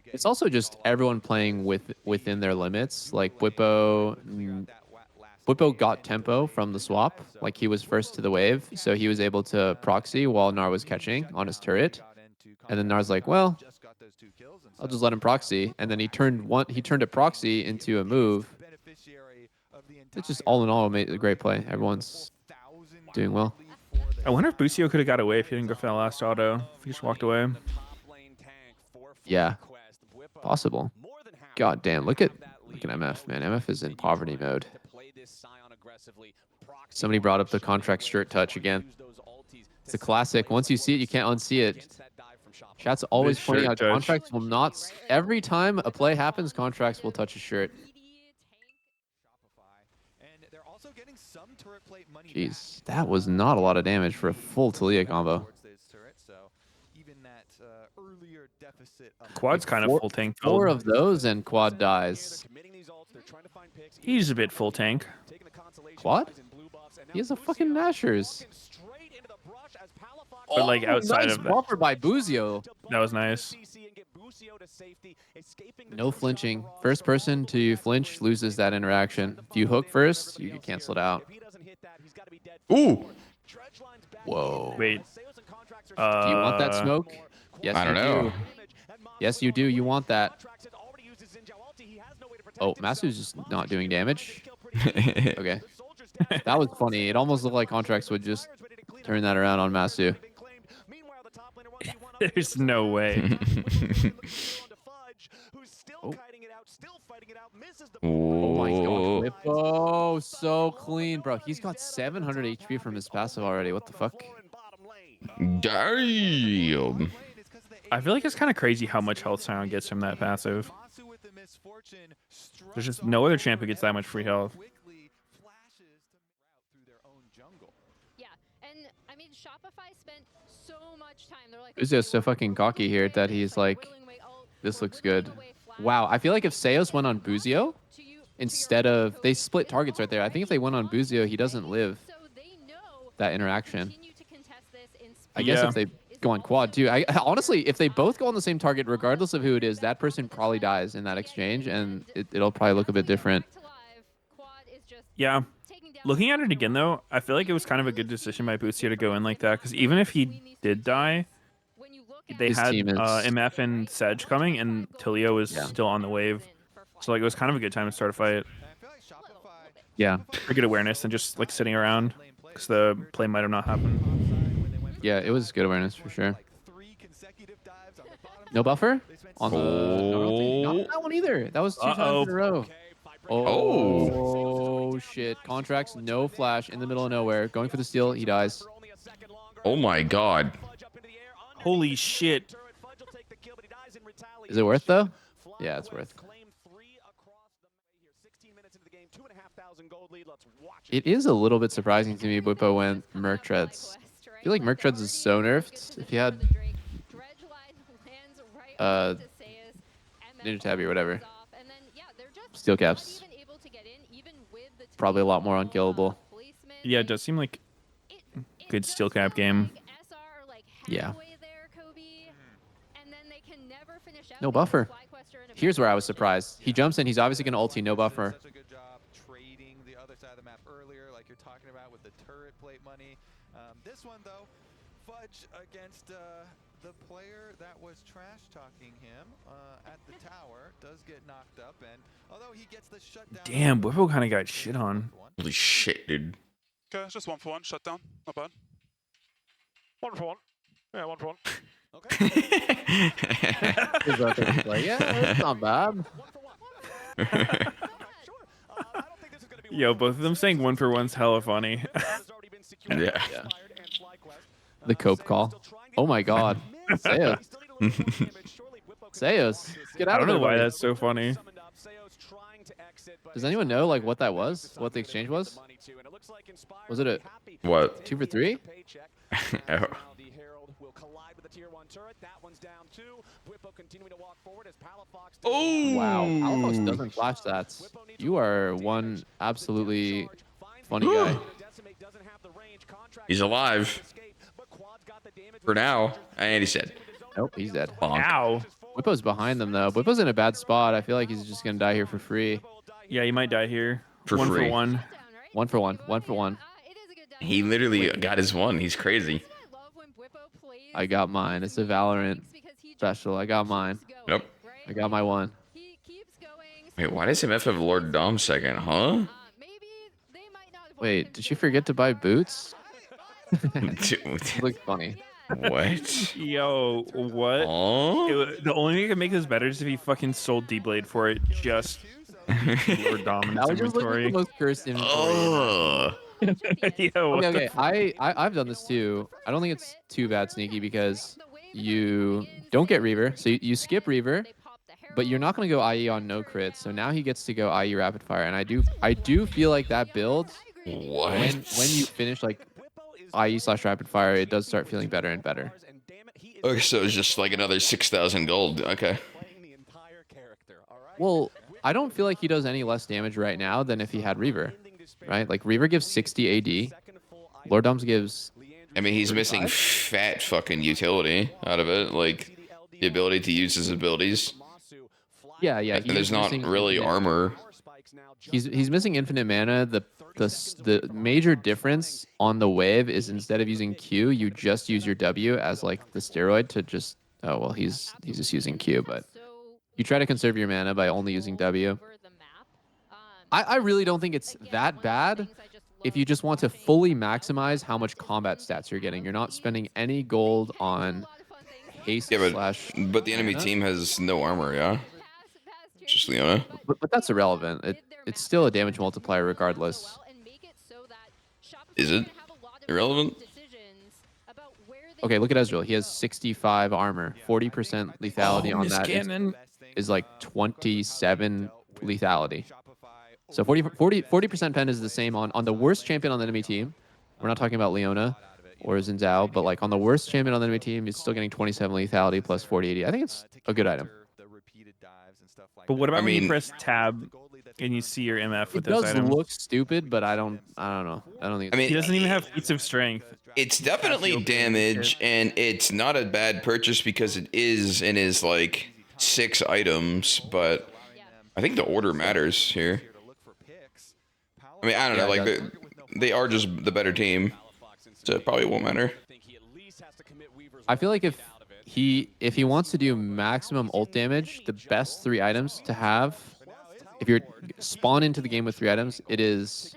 It's also just everyone playing within their limits. Like Blippo got tempo from the swap. Like he was first to the wave, so he was able to proxy while Gnar was catching on his turret. And then Gnar's like, well, I'll just let him proxy. And then he turned a proxy into a move. It's just all in all made a great play. Everyone's doing well. I wonder if Busio could have got away if he didn't go for that last auto. If he just walked away. Yeah, possible. God damn, look at MF, man. MF is in poverty mode. Somebody brought up the contract shirt touch again. It's a classic. Once you see it, you can't unsee it. Chat's always pointing out contracts will not. Every time a play happens, contracts will touch a shirt. Jeez, that was not a lot of damage for a full Talia combo. Quad's kind of full tank. 4 of those and Quad dies. He's a bit full tank. Quad? He has a fucking Nashers. But like outside nice of that, bumper by Buzio. that was nice. No flinching. First person to flinch loses that interaction. If you hook first, you get canceled out. Ooh. Whoa. Wait. Do you want that smoke? Yes, I don't you know. do. Yes, you do. You want that. Oh, Masu's just not doing damage. Okay. That was funny. It almost looked like Contracts would just turn that around on Masu. There's no way. Oh. Oh my god, Whippo, so clean, bro. He's got 700 HP from his passive already. What the fuck? Damn. I feel like it's kind of crazy how much health Sion gets from that passive. There's just no other champ who gets that much free health. Yeah, and I mean Shopify spent so much time. They're like, He's just so fucking cocky here that he's like, this looks good. Wow, I feel like if Seos went on Buzio instead of, they split targets right there. I think if they went on Buzio, he doesn't live that interaction. I guess if they go on quad too. Honestly, if they both go on the same target, regardless of who it is, that person probably dies in that exchange, and it'll probably look a bit different. Yeah. Looking at it again, though, I feel like it was kind of a good decision by Bootsy to go in like that, because even if he did die, they His had team is- MF and Sedge coming, and Tilio was still on the wave. So like it was kind of a good time to start a fight. Yeah. For good awareness and just like sitting around, because the play might have not happened. Yeah, it was good awareness for sure. No buffer on the not that one either. That was 2 times in a row. Oh shit! Contracts, no flash in the middle of nowhere. Going for the steal, he dies. Oh my god. Holy shit! Is it worth though? Yeah, it's worth. It is a little bit surprising to me, Bwipo went Merc Treads. I feel like Merc Treads is so nerfed. If you had Ninja Tabby or whatever, steel caps, probably a lot more unkillable. Yeah, it does seem like good steel cap game. Yeah. No buffer. Here's where I was surprised. He jumps in. He's obviously going to ulti. No buffer. Such a good job trading the other side of the map earlier, like you're talking about with the turret plate money. This one though, Fudge against the player that was trash talking him at the tower does get knocked up, and although he gets the shutdown. Damn, Whippo kind of got shit on. Holy shit, dude. Okay, just 1-for-1 shutdown. Not bad. 1-for-1. Yeah, 1-for-1. Like, yeah, it's not bad. Yo, both of them saying 1-for-1's hella funny. Yeah. The cope call. Oh my god. Seos. Seos. Get out I don't of know there, why buddy. that's so funny. Does anyone know like what that was? What the exchange was? Was it a What? 2 for 3? Oh. Oh! Wow. Palafox doesn't flash that. You are one absolutely funny guy. He's alive. For now. And he's dead. Nope, he's dead. Bonk. Ow. Whippo's behind them though. Whippo's in a bad spot. I feel like he's just gonna die here for free. Yeah, you might die here. For one free. for one. 1 for 1. 1 for 1. He literally got his one. He's crazy. I got mine. It's a Valorant special. I got mine. Yep. I got my one. Wait, why does MF have Lord Dom second, huh? Wait, did you forget to buy boots? Dude, Looks funny. what? Yo, what? Oh? The only thing that makes this better is if he fucking sold D-Blade for it just for dominance That was just like inventory. the most cursed inventory. Oh. Yo, what Okay, the okay. I've done this too. I don't think it's too bad, Sneaky, because you don't get Reaver. So you skip Reaver, but you're not going to go IE on no crit. So now he gets to go IE rapid fire. And I do feel like that build, What? when you finish like IE/rapid fire, it does start feeling better and better. Okay, so it's just like another 6,000 gold. Okay. Well, I don't feel like he does any less damage right now than if he had Reaver, right? Like Reaver gives 60 AD. Lord Doms gives I mean, he's missing fat fucking utility out of it. Like, the ability to use his abilities. Yeah, yeah. And there's not really armor. He's missing infinite mana. The major difference on the wave is instead of using Q, you just use your W as like the steroid to just. Oh well, he's just using Q, but you try to conserve your mana by only using W. I really don't think it's that bad if you just want to fully maximize how much combat stats you're getting. You're not spending any gold on haste slash. But the enemy team has no armor, yeah? Just Leona. But that's irrelevant. It's still a damage multiplier regardless. Is it irrelevant? Okay, look at Ezreal. He has 65 armor, 40% lethality on that. Cannon. Is like 27 lethality. So 40% pen is the same on the worst champion on the enemy team. We're not talking about Leona or Xin, but like on the worst champion on the enemy team, he's still getting 27 lethality plus 40-80. I think it's a good item. But what about when you press tab and you see your MF with those items? It does look stupid, but I don't know. I don't think. I mean, he doesn't even have feats of strength. It's definitely damage, and it's not a bad purchase because it is in his like 6 items, but I think the order matters here. I mean, I don't know, like they are just the better team, so it probably won't matter. I feel like if he wants to do maximum ult damage, the best 3 items to have, if you're spawn into the game with 3 items, it is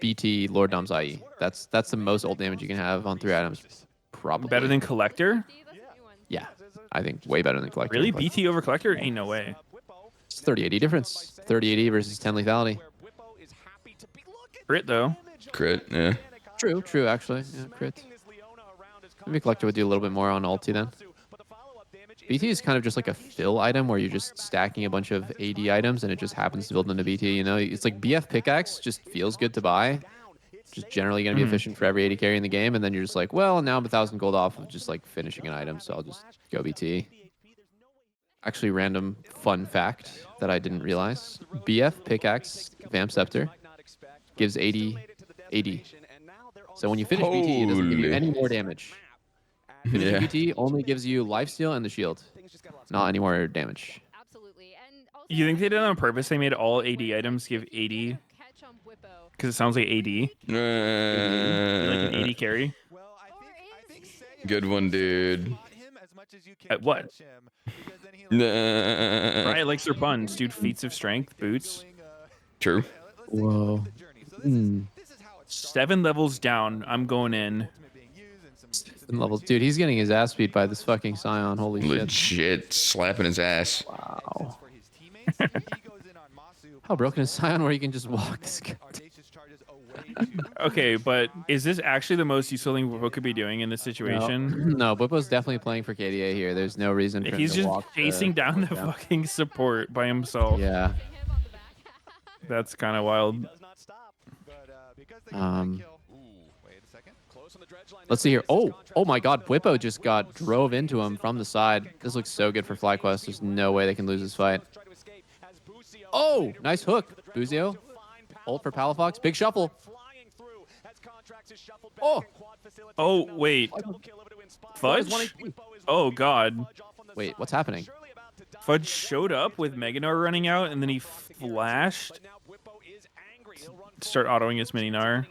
BT Lord Dom's IE. That's the most ult damage you can have on 3 items. Probably better than Collector. Yeah, I think way better than Collector. Really, BT over Collector? Ain't no way. It's 30-80 difference. 30-80 versus 10 lethality. Crit though. Crit, yeah. True, actually. Yeah, crit. Maybe Collector would do a little bit more on ulti then. BT is kind of just like a fill item where you're just stacking a bunch of AD items and it just happens to build into BT, you know? It's like BF Pickaxe just feels good to buy. Just generally going to be efficient for every AD carry in the game, and then you're just like, well, now I'm 1,000 gold off of just like finishing an item, so I'll just go BT. Actually, random fun fact that I didn't realize. BF Pickaxe Vamp Scepter gives 80 AD. So when you finish BT, it doesn't give you any more damage. Finishing BT only gives you lifesteal and the shield. Not any more damage. You think they did it on purpose? They made all AD items give 80? Because it sounds like AD. Like an AD carry. Good one, dude. At what? Riot likes their buns, dude. Feats of strength, boots. True. Whoa. 7 levels down. I'm going in. 7 levels. Dude, he's getting his ass beat by this fucking Scion. Holy shit. Legit slapping his ass. Wow. How broken is Scion where he can just walk this guy? Okay, but is this actually the most useful thing Bwipo could be doing in this situation? No, Bwipo's definitely playing for KDA here. There's no reason for him He's to just walk chasing down the fucking support by himself. Yeah. That's kind of wild. Let's see here. Oh my God. Bwipo just drove into him from the side. This looks so good for FlyQuest. There's no way they can lose this fight. Oh, nice hook. Buzio. Ult for Palafox. Big shuffle. Oh, wait. Fudge? Oh, God. Wait, what's happening? Fudge showed up with Meganar running out, and then he flashed to start autoing his Mini-Gnar.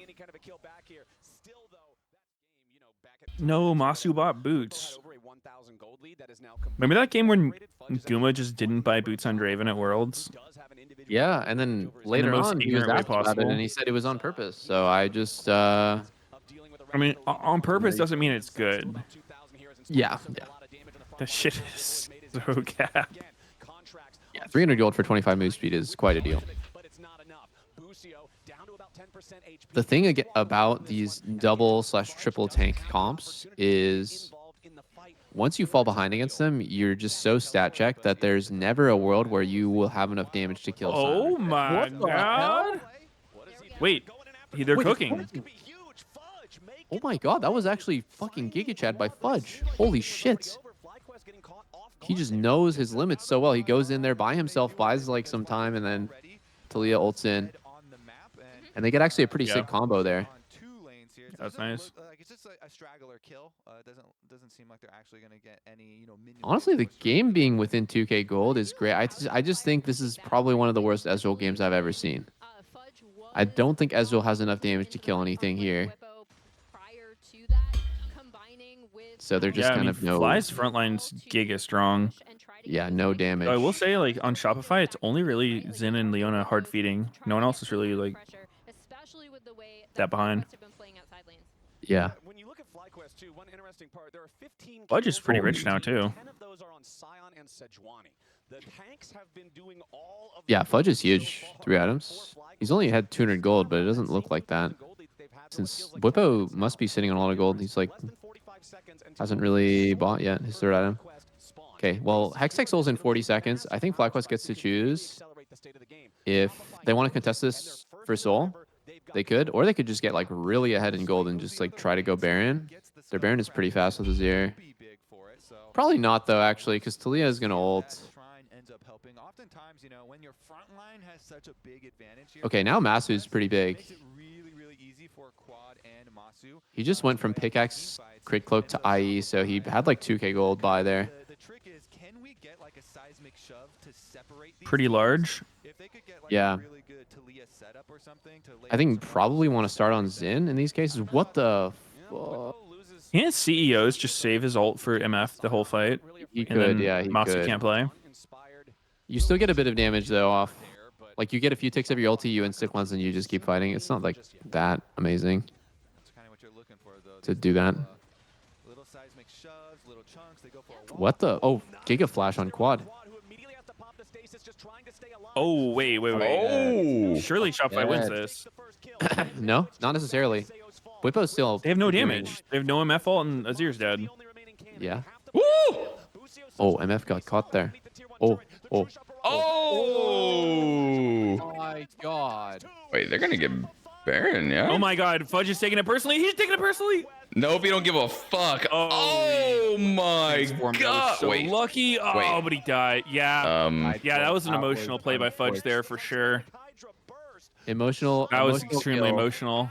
No, Masu bought boots. Remember that game when Guma just didn't buy boots on Draven at Worlds? Yeah, and then later on he was asked about it, and he said it was on purpose. So I just... I mean, on purpose doesn't mean it's good. Yeah. That shit is so capped. Yeah, 300 gold for 25 move speed is quite a deal. The thing about these double/triple tank comps is once you fall behind against them, you're just so stat checked that there's never a world where you will have enough damage to kill someone. Oh my God. Wait, they're cooking. Oh my God, that was actually fucking Giga Chad by Fudge. Holy shit. He just knows his limits so well. He goes in there by himself, buys like some time, and then Talia ults in. And they get actually a pretty sick combo there. That's nice. Like it's just a straggler kill. Doesn't seem like they're actually gonna get any minions. Honestly, the game being within 2K gold is great. I just think this is probably one of the worst Ezreal games I've ever seen. I don't think Ezreal has enough damage to kill anything here. So they're just kind of Fly's frontline's giga strong. Yeah, no damage. I will say, like, on Shopify, it's only really Xin and Leona hard feeding. No one else is really, like, that behind. Yeah. When you look at FlyQuest too, one interesting part, there are 15 Budge is pretty rich now, too. 10 of those are on Scion and Sejuani. The tanks have been doing all of Yeah, Fudge is huge. 3 items. He's only had 200 gold, but it doesn't look like that. Since Whippo must be sitting on a lot of gold. He's like, hasn't really bought yet his 3rd item. Okay, well, Hextech Soul's in 40 seconds. I think FlyQuest gets to choose if they want to contest this for Soul. They could, or they could just get like really ahead in gold and just like try to go Baron. Their Baron is pretty fast with Azir. Probably not though, actually, because Talia is gonna ult. Okay, now Masu's pretty big. He just went from pickaxe crit cloak to IE, so he had like 2K gold by there. Pretty large. Yeah. I think probably want to start on Xin in these cases. What the fuck? Can't CEOs just save his ult for MF the whole fight? He could, yeah, he Masu could. can't play. You still get a bit of damage though off. Like you get a few ticks of your ulti, you insta cleanse, and you just keep fighting. It's not like that amazing to do that. What the? Oh, Giga Flash on quad. Oh, wait. Oh. Surely Shopify wins this. No, not necessarily. Whippo's still. They have no damage. They have no MF ult, and Azir's dead. Yeah. Woo! Oh, MF got caught there. Oh. Oh! Oh my god. Wait, they're gonna get Baron, yeah? Oh my god, Fudge is taking it personally. He's taking it personally. Nope, you don't give a fuck. Oh my god! So Wait, lucky. Oh, wait. but he died. Yeah. Yeah, that was an That emotional was play by Fudge there for sure. Emotional. That was emotional extremely kill. emotional.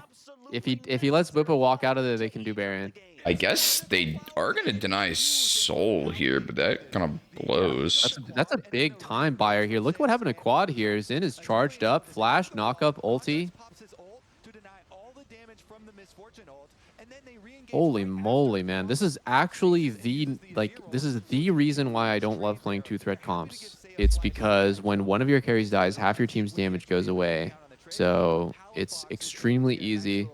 If he lets Whippo walk out of there, they can do Baron. I guess they are gonna deny Soul here, but that kind of blows. That's a big time buyer here. Look what happened to quad here. Xin is charged up, flash, knock up, ulti. Holy moly, man. This is actually this is the reason why I don't love playing 2-threat comps. It's because when one of your carries dies, half your team's damage goes away. So it's extremely easy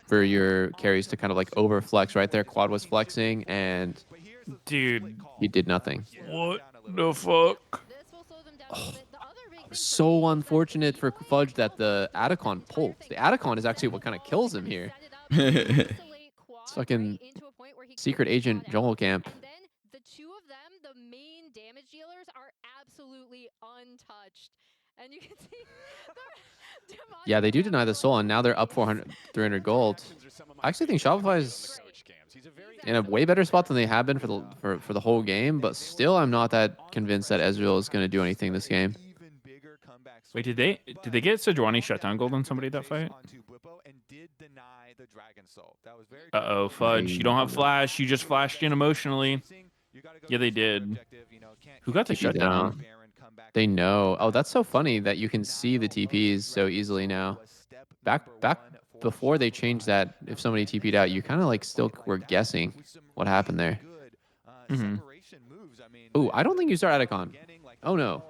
for your carries to kind of like overflex. Right there, quad was flexing and Dude, he did nothing. what the fuck? So unfortunate for Fudge that the Atacon pulled. The Atacon is actually what kind of kills him here. It's fucking secret agent jungle camp. And then the two of them, the main damage dealers, are absolutely untouched. And you can see Yeah, they do deny the soul, and now they're up 300 gold. I actually think Shopify is in a way better spot than they have been for the whole game, but still I'm not that convinced that Ezreal is going to do anything this game. Wait, did they get Sejuani shut down gold on somebody that fight? Uh-oh, Fudge. You don't have flash. You just flashed in emotionally. Yeah, they did. Who got the shutdown? They know. Oh, that's so funny that you can see the TPs so easily now. Back before they changed that, if somebody TP'd out, you kind of like still were guessing what happened there. Mm-hmm. Oh, I don't think you start Atacon. Oh no.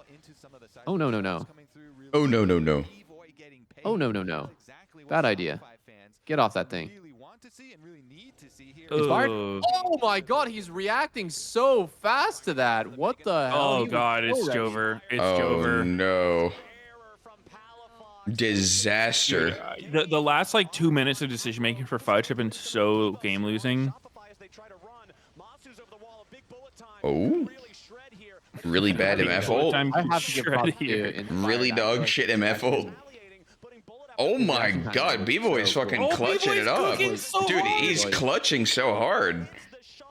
Oh no. Oh no. Oh no. Bad idea. Get off that thing. It's fired. Oh my god, he's reacting so fast to that. What the hell? Oh god, it's Jover. It's Oh Jover. no. Disaster. The last like 2 minutes of decision making for Fudge have been so game losing. Oh. Really bad MF ult. I have to give props to you. Really dog shit MF ult. Oh my god, B-Boy's fucking clutching it up. Dude, he's clutching so hard.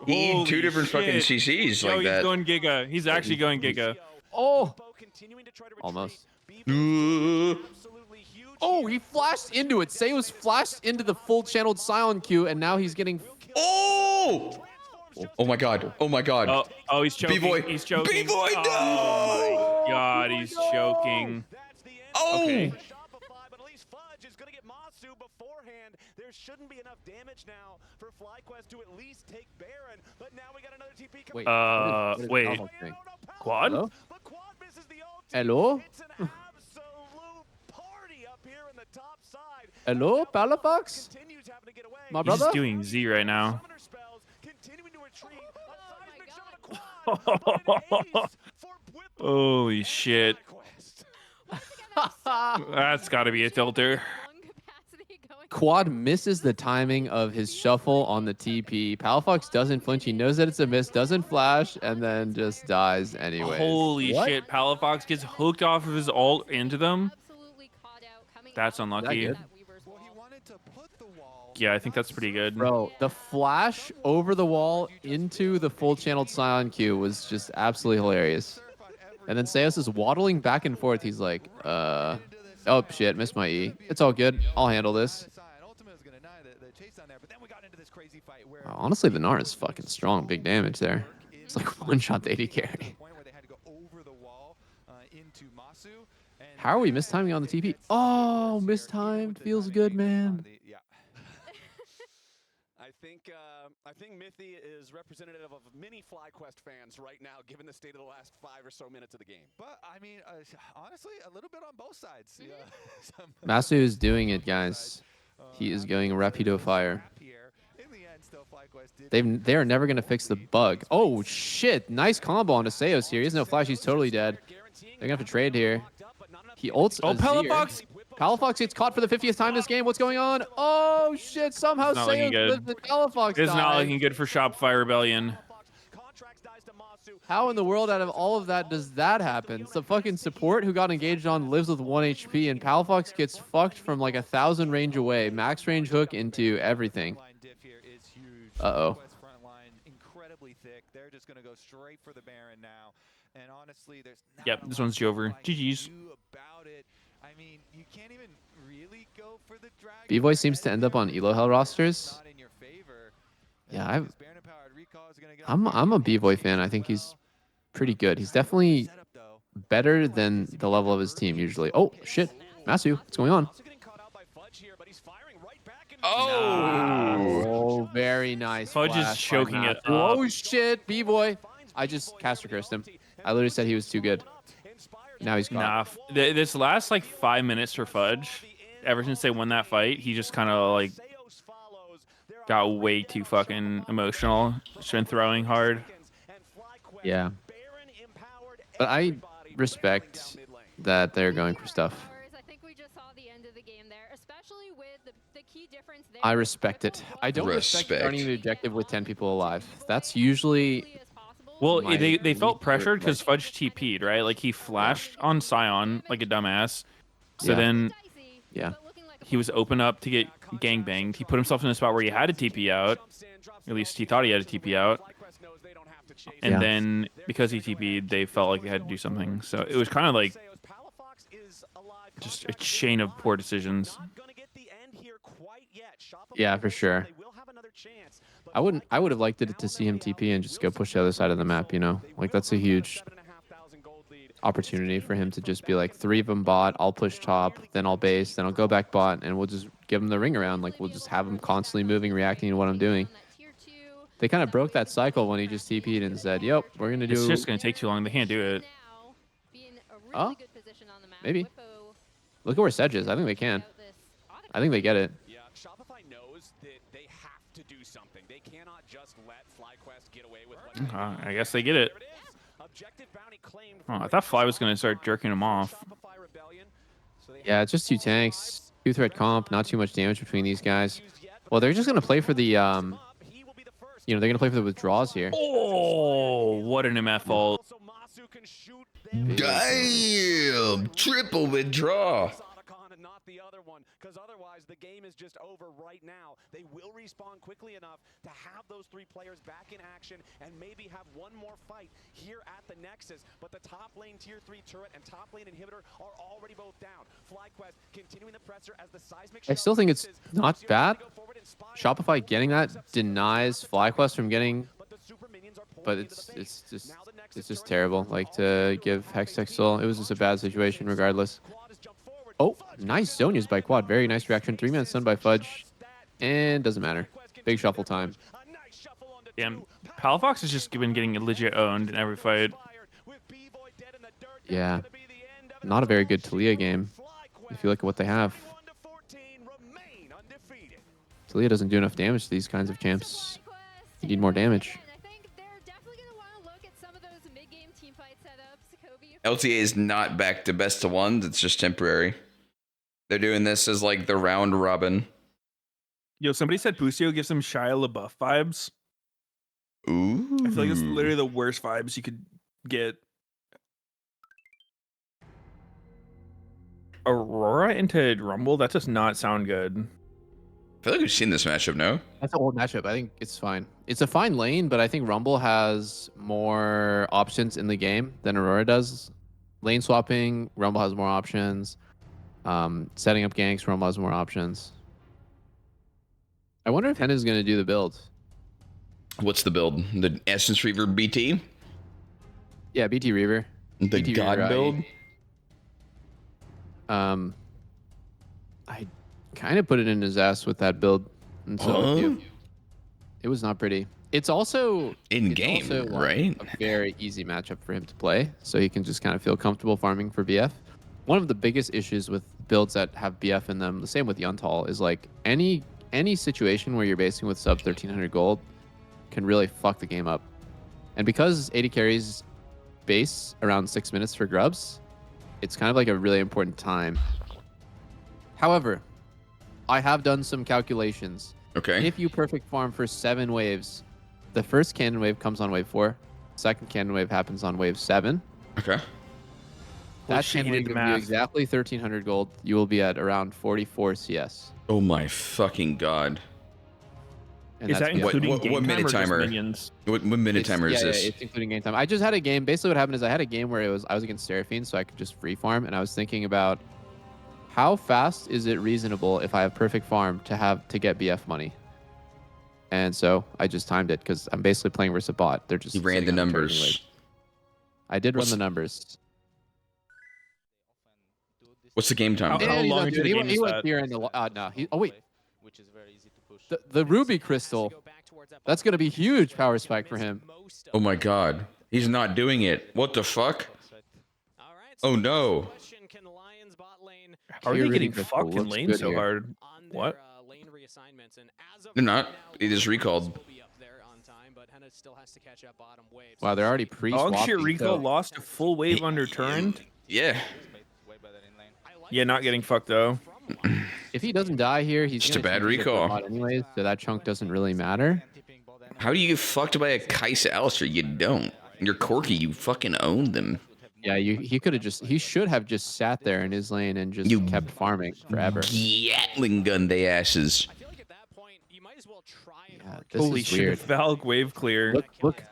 He eat 2 different fucking CCs like that. He's going Giga. He's actually going Giga. Oh. Almost. Oh, he flashed into it. Seos flashed into the full channeled Scion Q, and now he's getting. Oh! Oh my god. Oh my god. Oh, he's choking. B-boy. He's choking. B-boy, no! Oh my god, he's choking. Oh! Okay. But at least Fudge is going to get Masu beforehand. There shouldn't be enough damage now for FlyQuest to at least take Baron. But now we got another TP coming. Wait, wait. Palfox doing? Quad? Hello? But Quad misses the ult. Hello? It's an absolute party up here in the top side. Hello, Palafox? Continues having to get away. My He's brother? just doing Z right now. Summoner spells, continuing to retreat. Oh my A seismic shot on Quad. Holy shit. That's got to be a tilter. Quad misses the timing of his shuffle on the TP. Palafox doesn't flinch. He knows that it's a miss, doesn't flash, and then just dies anyway. Holy shit. Palafox gets hooked off of his ult into them. That's unlucky. That Well, he wanted to put the wall. Yeah, I think that's pretty good. Bro, the flash over the wall into the full channeled Scion Q was just absolutely hilarious. And then Seos is waddling back and forth. He's like, oh shit, missed my E. It's all good. I'll handle this. Honestly, the Gnar is fucking strong. Big damage there. It's like one-shot AD carry. How are we mistiming on the TP? Oh, mistimed. Feels good, man. Yeah. I think Mithy is representative of many FlyQuest fans right now, given the state of the last 5 or so minutes of the game. But I mean, honestly, a little bit on both sides. Yeah. Masu is doing it, guys. He is going rapido fire. They're never going to fix the bug. Oh, shit. Nice combo onto Seos here. He has no flash. He's totally dead. They're going to have to trade here. He ults Palafox! Palafox gets caught for the 50th time this game. What's going on? Oh, shit. Somehow Seos lives and Palafox It's not died. looking good for Shopify Rebellion. How in the world out of all of that does that happen? It's the fucking support who got engaged on lives with 1 HP, and Palafox gets fucked from like 1,000 range away. Max range hook into everything. Uh-oh. Incredibly thick. They're just going to go straight for the Baron now. And honestly, there's not Yep, this one's over. GG's. about it. I mean, you can't even really go for the dragon. B-Boy seems to end up on elo hell rosters. Not in your favor. Yeah, I'm a B-Boy fan. I think he's pretty good. He's definitely better than the level of his team usually. Oh, shit. Masu, what's going on? Oh, very nice. Fudge is flash choking by it Masu. up. Oh, shit. B-Boy. I just caster cursed him. I literally said he was too good. Now he's caught. Nah, this last like 5 minutes for Fudge, ever since they won that fight, he just kind of like got way too fucking emotional. Just been throwing hard. Yeah. But I respect that they're going for stuff. I respect it. I don't respect starting the objective with 10 people alive. That's usually... Well, they felt pressured because Fudge TP'd, right? Like, he flashed on Scion like a dumbass. So then he was open up to get gangbanged. He put himself in a spot where he had to TP out. At least he thought he had to TP out. And then, because he TP'd, they felt like they had to do something. So it was kind of like just a chain of poor decisions. Yeah, for sure. I would have liked it to see him TP and just go push the other side of the map, you know? Like, that's a huge opportunity for him to just be like, 3 of them bot, I'll push top, then I'll base, then I'll go back bot, and we'll just give him the ring around. Like, we'll just have him constantly moving, reacting to what I'm doing. They kind of broke that cycle when he just TP'd and said, yep, we're going to do... It's just going to take too long. They can't do it. Oh? Maybe. Look at where Sedge is. I think they can. I think they get it. Yeah, Shopify knows that they have to do something. They cannot just let FlyQuest get away with what I guess they get it. Oh, I thought Fly was going to start jerking him off. Yeah, it's just 2 tanks, 2-threat comp, not too much damage between these guys. Well, they're just going to play for the, you know, they're going to play for the withdraws here. Oh, what an MF ult. Damn! Triple withdraw. one, because otherwise the game is just over right now. They will respawn quickly enough to have those 3 players back in action and maybe have one more fight here at the Nexus. But the top lane tier 3 turret and top lane inhibitor are already both down. FlyQuest continuing the pressure as the seismic. I still think it's not bad. Shopify getting that denies FlyQuest from getting, but it's just terrible. Like, to give Hextextile, it was just a bad situation regardless. Oh, nice zone used by Quad. Very nice reaction. 3-man stun by Fudge, and doesn't matter. Big shuffle time. Damn, Palafox has just been getting legit owned in every fight. Yeah, not a very good Talia game. If you look at what they have, Talia doesn't do enough damage to these kinds of champs. You need more damage. LTA is not back to best of ones. It's just temporary. They're doing this as like the round robin. Yo, somebody said Busio gives him Shia LaBeouf vibes. Ooh. I feel like it's literally the worst vibes you could get. Aurora into Rumble? That does not sound good. I feel like we've seen this matchup, no? That's an old matchup. I think it's fine. It's a fine lane, but I think Rumble has more options in the game than Aurora does. Lane swapping, Rumble has more options. Setting up ganks, Rumble has more options. I wonder if Hen is going to do the build. What's the build? The Essence Reaver BT? Yeah, BT Reaver. The BT God Reaver, build? I kind of put it in his ass with that build. Until it was not pretty. It's also in-game, right? A very easy matchup for him to play, so he can just kind of feel comfortable farming for BF. One of the biggest issues with builds that have BF in them, the same with Yuntal, is like any situation where you're basing with sub 1300 gold can really fuck the game up. And because AD carries base around 6 minutes for grubs, it's kind of like a really important time. However, I have done some calculations. Okay. If you perfect farm for 7 waves, the first cannon wave comes on wave 4. Second cannon wave happens on wave 7. Okay. That cannon wave gives you exactly 1300 gold. You will be at around 44 CS. Oh my fucking god. And is that including what minute timer? Minions? What minute timer is this? Yeah, it's including game time. I just had a game. Basically, what happened is I had a game where I was against Seraphine, so I could just free farm, and I was thinking about how fast is it reasonable if I have perfect farm to get BF money. And so I just timed it because I'm basically playing versus a bot. They're just you ran the numbers. I did run the numbers. What's the game time? How long into the game is that? Here in the, no. Oh, wait. The Ruby Crystal. That's going to be huge power spike for him. Oh my god. He's not doing it. What the fuck? Oh no. How are they getting fucked in lane so hard? What? They're not. They just recalled. Wow, they're already pre-swapping. Dog shit Rico lost a full wave underturned? Yeah. Yeah, not getting fucked though. If he doesn't die here, he's just a bad recall. Anyways, so that chunk doesn't really matter. How do you get fucked by a Kai'Sa Alistair? You don't. You're Corky. You fucking owned them. Yeah, he should have just sat there in his lane and just kept farming forever. Gatling gun they asses. Yeah, this Holy is shit, weird. Valk wave clear. Look.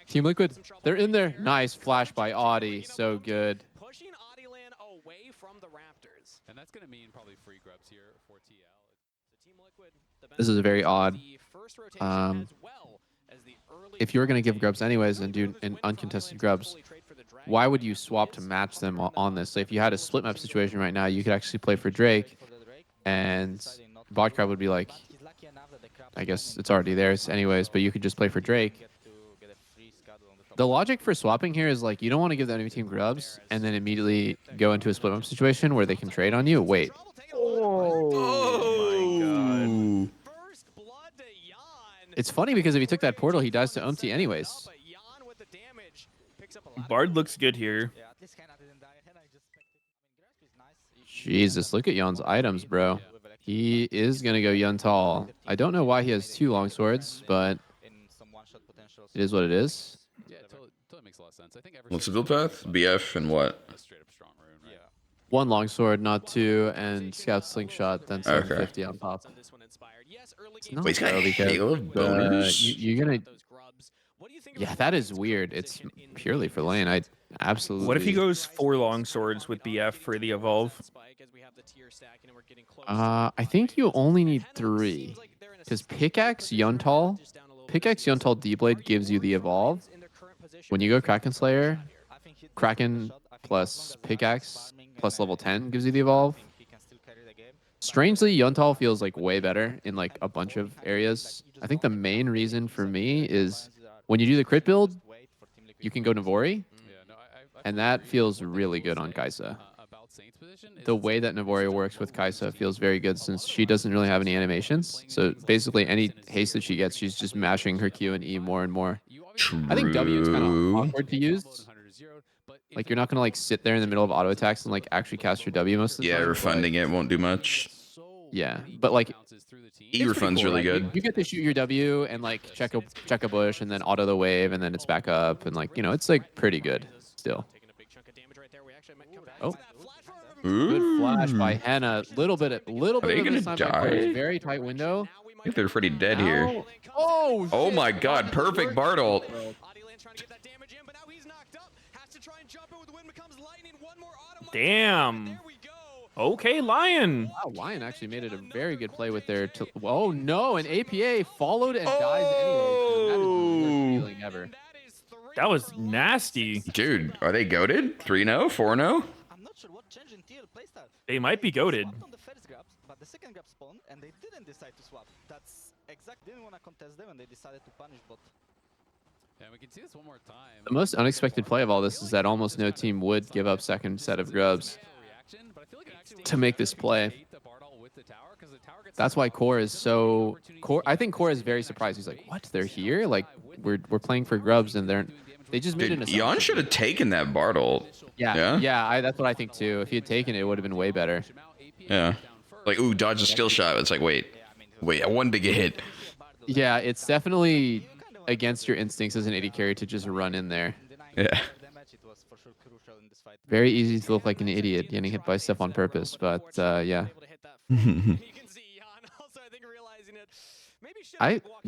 Team Liquid, they're in there. Nice flash by Audi. So good. Pushing Audieland away from the Raptors. And that's going to mean probably free grubs here for TL. This is very odd. If you were going to give grubs anyways and do an uncontested grubs, why would you swap to match them on this? So if you had a split map situation right now, you could actually play for Drake, and bot crowd would be like, I guess it's already theirs anyways, but you could just play for Drake. The logic for swapping here is like, you don't want to give the enemy team grubs and then immediately go into a split map situation where they can trade on you. Wait. Oh my god. It's funny because if he took that portal, he dies to Umti anyways. Bard looks good here. Jesus, look at Yon's items, bro. He is going to go Yuntal. I don't know why he has 2 long swords, but it is what it is. Yeah, it totally makes a lot of sense. I think What's the build path? BF and what? 1 longsword, not 2, and scout slingshot, then 750 on top. It's not Wait, he's got though, a because hail of boners? you're gonna. Yeah, that is weird. It's purely for lane. I absolutely. What if he goes 4 long swords with BF for the evolve? I think you only need 3, because pickaxe Yuntal D-blade gives you the evolve. When you go Kraken Slayer, Kraken plus pickaxe plus level 10 gives you the evolve. Strangely, Yuntal feels like way better in like a bunch of areas. I think the main reason for me is when you do the crit build, you can go Navori, and that feels really good on Kaisa. The way that Navori works with Kaisa feels very good since she doesn't really have any animations. So basically, any haste that she gets, she's just mashing her Q and E more and more. True. I think W is kind of awkward to use. Like, you're not going to like sit there in the middle of auto attacks and like actually cast your W most of the time. Yeah, refunding it won't do much. Yeah, but like E refund's cool, really right? good. You get to shoot your W and like check a bush and then auto the wave and then it's back up and like, you know, it's like pretty good still. Oh, good flash by Henna. Little bit of gonna this time by Corey. die? Very tight window. I think they're pretty dead here. Now- Oh, Oh shit. my god, perfect Bard ult. Damn. Okay, Lion. Wow, Lion actually made it a very good play with their. Oh no, an APA followed and dies anyway. That is the worst feeling ever. That was nasty. Dude, are they goated? 3-0? 4-0? I'm not sure what changed in TL playstyle. They might be goated. Swapped on the first grabs, but the second grab spawned and they didn't decide to swap. That's exactly didn't want to contest them and they decided to punish bot. Yeah, we can see this one more time. The most unexpected play of all this is that almost no team would give up second set of grubs to make this play. That's why Core is so. I think Core is very surprised. He's like, "What? They're here? Like, we're playing for grubs, and they just made an Dude, assumption." Yon should have taken that Bard ult. Yeah. That's what I think too. If he had taken it, it would have been way better. Yeah. Like, ooh, dodge a skill shot. It's like, wait, one big hit. Yeah, it's definitely against your instincts as an AD carry to just run in there. Yeah. Very easy to look like an idiot getting hit by stuff on purpose, but yeah.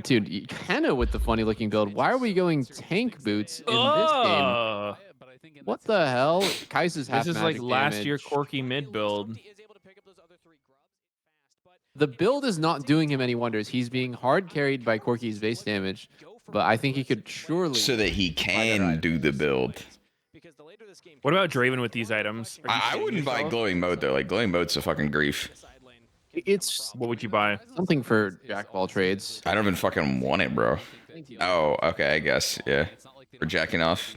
Dude, Kenna with the funny looking build. Why are we going tank boots in this game? What the hell? Kaiser's half This is like last year Corky mid build. The build is not doing him any wonders. He's being hard carried by Corky's base damage, but I think he could surely. So that he can do the build. What about Draven with these items? I wouldn't buy glowing mode though. Like, glowing mode's a fucking grief. It's What would you buy? something for jack of all trades. I don't even fucking want it, bro. Oh, okay, I guess. Yeah. For jacking off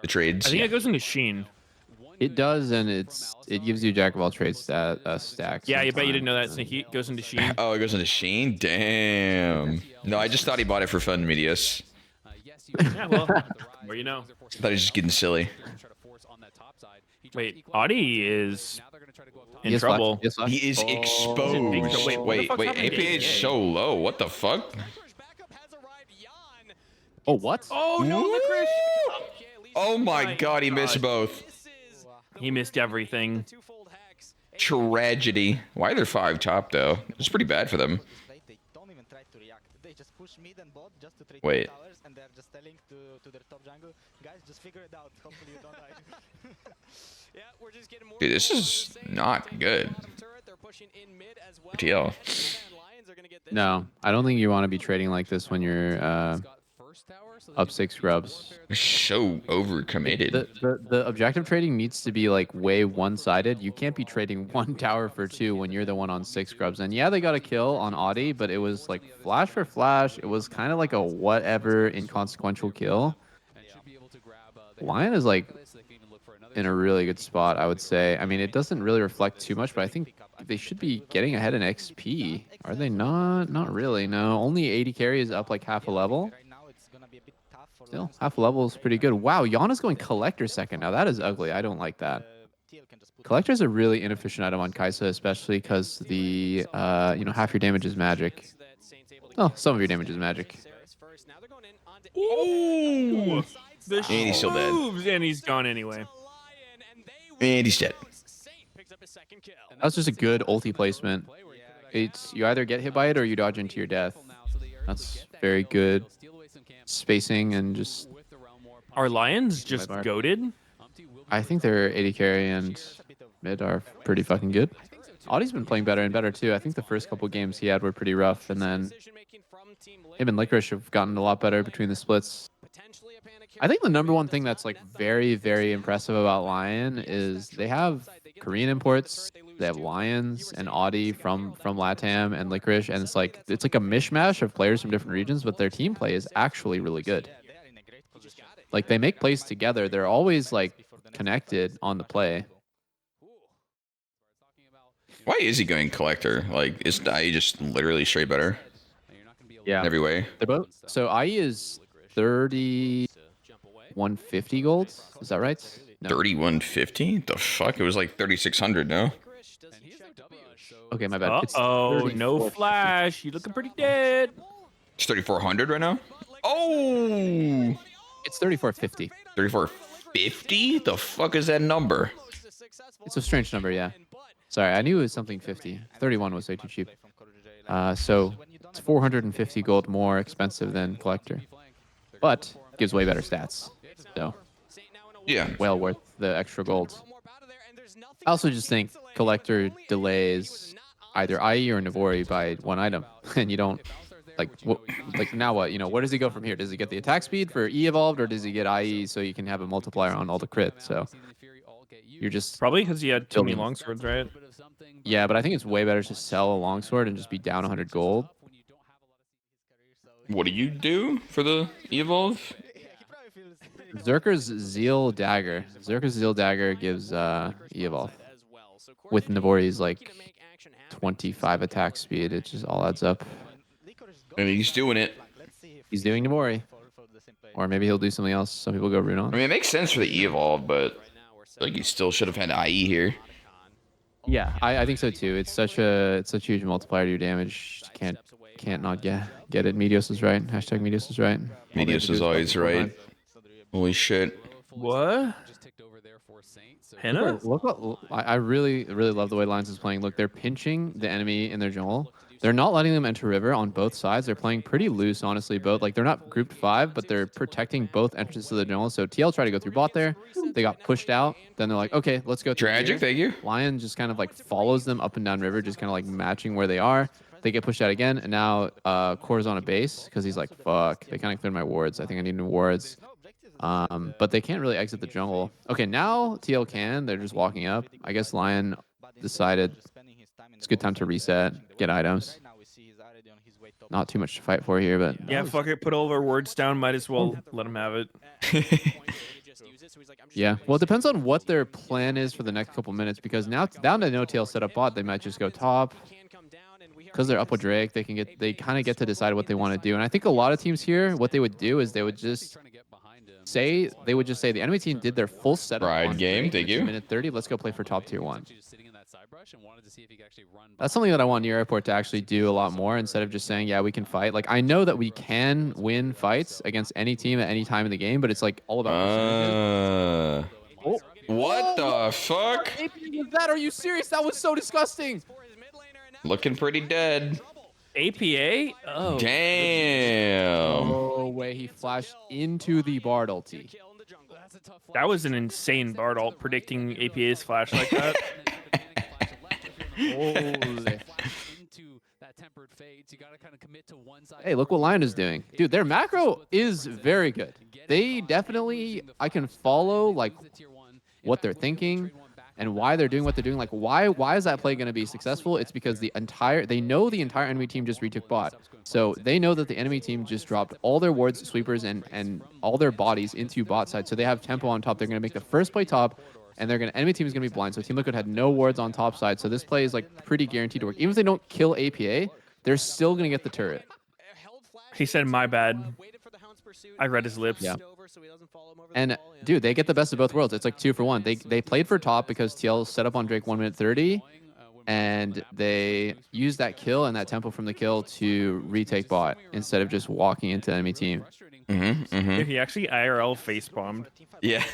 the trades. I think it goes into Sheen. It does, and it gives you jack of all trades stacks. Yeah, I bet you didn't know that. sometimes, Sneaky goes into Sheen. Oh, it goes into Sheen? Damn. No, I just thought he bought it for fun, Meteos. Yeah, well, where you know. I thought he was just getting silly. Wait, Audie is in Yes, trouble. Yes, He is exposed. Wait, what the Wait, fuck's happening to APA is APA? so low. What the fuck? Oh, what? Oh no, the Chris! Oh my god, he missed both. He missed everything. Tragedy. Why are there 5 top though? It's pretty bad for them. They don't even try to react. They just push mid and bot just to trade Wait. towers and they're just telling to their top jungle, guys, just figure it out. Hopefully you don't die. Dude, this is not good. TL. No, I don't think you want to be trading like this when you're up 6 grubs. So overcommitted. The objective trading needs to be like way one-sided. You can't be trading 1 tower for 2 when you're the one on 6 grubs. And yeah, they got a kill on Audie, but it was like flash for flash. It was kind of like a whatever inconsequential kill. Lion is like in a really good spot, I would say. I mean, it doesn't really reflect too much, but I think they should be getting ahead in XP. Are they not? Not really, no. Only 80 carry is up like half a level. Still, half a level is pretty good. Wow, Yana's going Collector second. Now, that is ugly. I don't like that. Collector is a really inefficient item on Kaisa, especially because the, half your damage is magic. Oh, some of your damage is magic. Ooh! The And he's still dead. moves, and he's gone anyway. And he's dead. That was just a good ulti placement. It's you either get hit by it or you dodge into your death. That's very good spacing and just. Are Lions just Mark. goated? I think their AD carry and mid are pretty fucking good. Audie's been playing better and better too. I think the first couple games he had were pretty rough, and then him and Licorice have gotten a lot better between the splits. I think the number one thing that's like very, very impressive about LYON is they have Korean imports, they have Lions and Audie from LATAM and Licorice, and it's like a mishmash of players from different regions, but their team play is actually really good. Like they make plays together. They're always like connected on the play. Why is he going collector? Like, is IE just literally straight better? Yeah. In every way. They're both. So IE is 3150 gold. Is that right? No. 3150? The fuck? It was like 3600, no? Okay, my bad. It's Oh, no 3450. flash. You looking pretty dead. It's 3400 right now? Oh! It's 3450. 3450? The fuck is that number? It's a strange number, yeah. Sorry, I knew it was something 50. 31 was way too cheap. So it's 450 gold more expensive than collector, but gives way better stats. So Yeah. well worth the extra gold. I also just think collector delays either IE or Navori by one item, and you don't like now what? You know, where does he go from here? Does he get the attack speed for E evolved, or does he get IE so you can have a multiplier on all the crit? So you're just Probably because he had too many building. longswords, right? Yeah, but I think it's way better to sell a longsword and just be down 100 gold. What do you do for the evolve? Zerker's Zeal Dagger. Zerker's Zeal Dagger gives evolve. With Navori's like 25 attack speed, it just all adds up. And he's doing it. He's doing Navori. Or maybe he'll do something else. Some people go rune on. I mean, it makes sense for the evolve, but like you still should have had IE here. Yeah, I think so too. It's such a huge multiplier to your damage. Can't not get it. Meteos is right. Hashtag Meteos is right. Meteos is always right. Holy shit. What? Henna? Look what I really love the way Lions is playing. Look, they're pinching the enemy in their jungle. They're not letting them enter river on both sides. They're playing pretty loose, honestly. Both like they're not grouped 5, but they're protecting both entrances to the jungle. So TL tried to go through bot there. They got pushed out. Then they're like, okay, let's go through Tragic, thank you. LYON just kind of like follows them up and down river, just kind of like matching where they are. They get pushed out again, and now Core's on a base because he's like, fuck, they kind of cleared my wards. I think I need new wards. But they can't really exit the jungle. Okay, now TL can. They're just walking up. I guess LYON decided it's a good time to reset, get items. Not too much to fight for here, but Yeah, fuck it. Put all of our words down. Might as well let him have it. yeah. Well, it depends on what their plan is for the next couple minutes, because now down to no TL setup bot, they might just go top. Because they're up with Drake, they kind of get to decide what they want to do. And I think a lot of teams here, what they would do is they would just say the enemy team did their full setup. Riot Game, thank you. Minute 30, let's go play for top tier 1. That's something that I want New Airport to actually do a lot more, instead of just saying, yeah, we can fight. Like, I know that we can win fights against any team at any time in the game, but it's like all about what the fuck? was that? Are you serious? That was so disgusting. Looking pretty dead. APA? Oh. Damn. Oh, way he flashed into the Bard ulti. That was an insane Bard ult, predicting APA's flash like that. Holy. Hey, look what LYON is doing. Dude, their macro is very good. They definitely, I can follow like what they're thinking and why they're doing what they're doing. Like, why is that play going to be successful? It's because they know the entire enemy team just retook bot. So they know that the enemy team just dropped all their wards, sweepers, and all their bodies into bot side. So they have tempo on top. They're going to make the first play top, and enemy team is going to be blind. So Team Liquid had no wards on top side. So this play is like pretty guaranteed to work. Even if they don't kill APA, they're still going to get the turret. He said, my bad. I read his lips. Yeah. And dude, they get the best of both worlds. It's like 2 for 1. They played for top because TL set up on Drake 1 minute 30, and they used that kill and that tempo from the kill to retake bot instead of just walking into enemy team. He actually IRL face bombed. Yeah.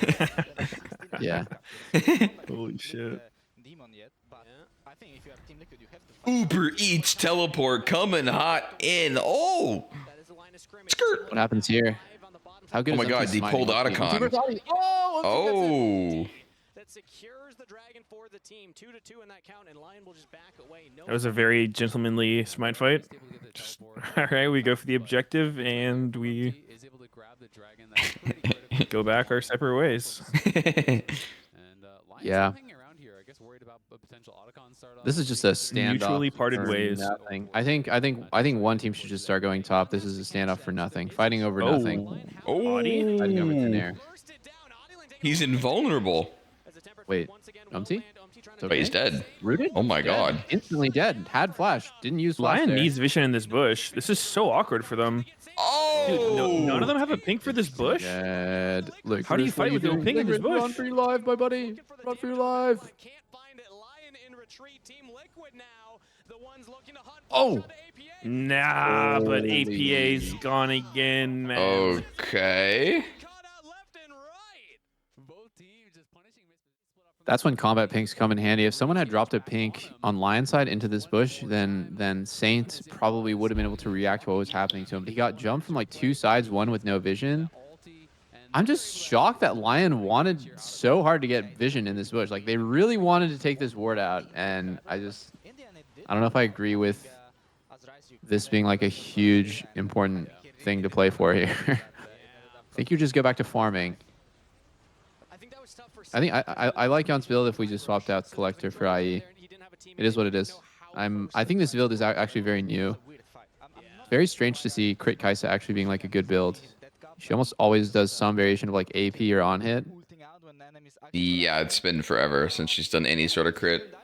Yeah. Holy shit. I think if you have Team Liquid, you have to fight. Uber Eats teleport coming hot in. Oh, skirt. What happens here? How good Oh is my God, MT he smiting? pulled Otacon. Oh, Oh, that secures the dragon for the team. 2-2 in that count, and Lion will just back away. No That was a very gentlemanly smite fight. Just, all right, we go for the objective and we go back our separate ways. Yeah. This is just a standoff. Mutually parted for ways. Nothing. I think one team should just start going top. This is a standoff for nothing. Fighting over nothing. Audie? Fighting over thin air. He's invulnerable. Wait, Umti? But he's dead. Rooted? Oh my Dead. God. Instantly dead. Had flash. Didn't use flash. Lion there. needs vision in this bush. This is so awkward for them. Oh, Dude, none of them have a pink for this bush? Dead. Look, How do you fight with no ping in this bush? Run for your life, my buddy. Run for your life. Can't find it. Lion in retreat. Team Liquid now. The ones looking to hunt. Oh. Nah, but Holy. APA's gone again, man. okay. Caught out left and right. Both teams just punishing. That's when combat pinks come in handy. If someone had dropped a pink on Lion side into this bush, then Saint probably would have been able to react to what was happening to him. But he got jumped from like two sides, one with no vision. I'm just shocked that Lion wanted so hard to get vision in this bush. Like they really wanted to take this ward out, and I don't know if I agree with this being like a huge important thing to play for here. I think you just go back to farming. I think I like Yon's build if we just swapped out Collector for IE. It is what it is. I think this build is actually very new. Very strange to see Crit Kaisa actually being like a good build. She almost always does some variation of like AP or on hit. Yeah, it's been forever since she's done any sort of crit.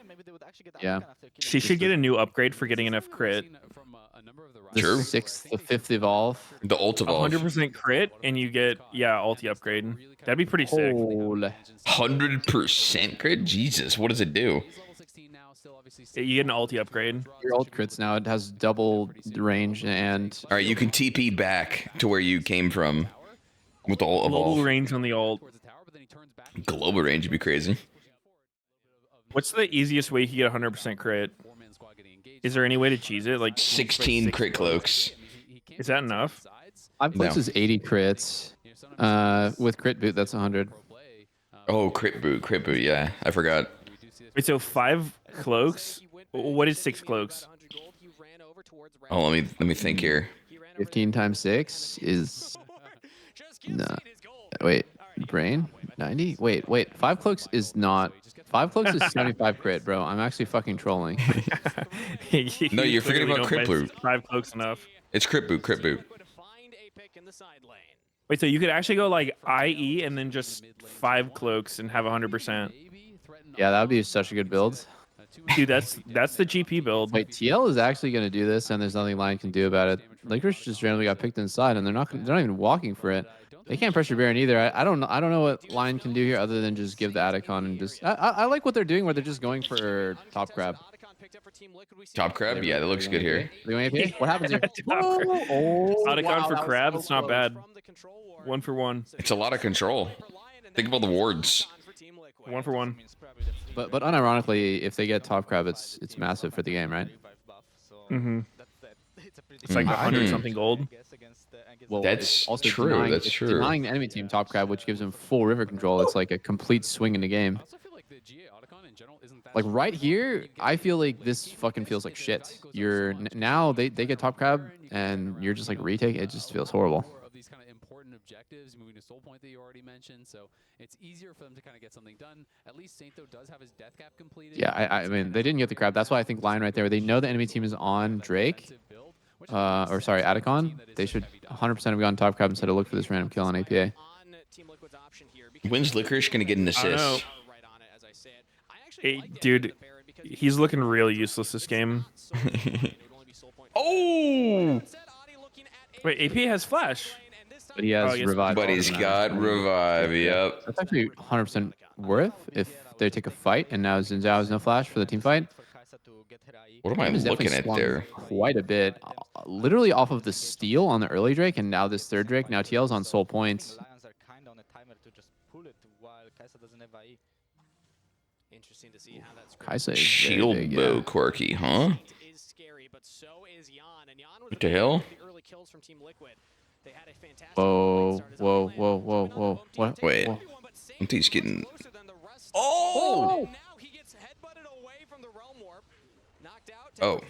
Yeah. She should get a new upgrade for getting enough crit. The True. 6th, the 5th evolve. The ult evolve. 100% crit, and you get, yeah, ulti upgrade. That'd be pretty sick. Holy. 100% crit? Jesus, what does it do? You get an ulti upgrade. Your ult crits now, it has double range and... All right, you can TP back to where you came from with the ult Global evolve. range on the ult. Global range would be crazy. What's the easiest way you can get 100% crit? Is there any way to cheese it? Like 16 crit cloaks. Is that enough? 5 clicks No. is 80 crits. With crit boot, that's 100. Oh, crit boot, yeah. I forgot. Wait, so 5 cloaks? What is 6 cloaks? Oh, let me think here. 15 times 6 is... No. Wait, brain? 90? Wait. 5 cloaks is not... 5 cloaks is 75 crit, bro. I'm actually fucking trolling. No, you're forgetting Literally about don't crit find boot. 5 cloaks enough. It's crit boot. Wait, so you could actually go like IE and then just 5 cloaks and have 100%. Yeah, that would be such a good build. Dude, that's the GP build. Wait, TL is actually going to do this, and there's nothing Lion can do about it. Licorice just randomly got picked inside, and they're not even walking for it. They can't pressure Baron either. I don't know what Lion can do here other than just give the Atacon and just... I like what they're doing where they're just going for top crab. Top crab? Yeah, that looks good here. They going AP? What happens here? Otacon for that was crab, so it's not close. bad. 1 for 1. It's a lot of control. Think about the wards. 1 for 1. But unironically, if they get top crab, it's massive for the game, right? Mm-hmm. It's like 100 something gold. Well, That's it's also true, Denying, that's it's true. denying the enemy team top crab, which gives them full river control. It's like a complete swing in the game. Like right here, I feel like this fucking feels like shit. Now they get top crab and you're just like retake. It just feels horrible. These kind of important objectives, moving to soul point that you already mentioned, so it's easier for them to kind of get something done. At least Saint though does have his death cap completed. Yeah, I mean they didn't get the crab. That's why I think Lion right there. They know the enemy team is on Drake, or sorry, Atacon. They should 100% have gone top crab instead of look for this random kill on APA. When's Licorice gonna get an I don't know. assist? Hey, dude, he's looking real useless this game. Oh! Wait, AP has flash. But he has Oh, yes. revive. But he's got revive, yep. That's actually 100% worth if they take a fight. And now Xin has no flash for the team fight. What am I Game is looking definitely at swung there? quite a bit. Literally off of the steal on the early Drake, and now this third Drake. Now TL's on soul points. Lions are kind of on a timer to just pull it while Kaisa doesn't have IE. Interesting to see how that's Kaisa is very Shield big, bow yeah. quirky, huh? is scary, but so is Jan. And Jan was What the hell? the early kills from Team Liquid. They had a fantastic Whoa, whoa, whoa, whoa, whoa. What? Wait. Whoa. He's getting. Oh! Now he gets headbutted away from the realm warp. Knocked out. Oh.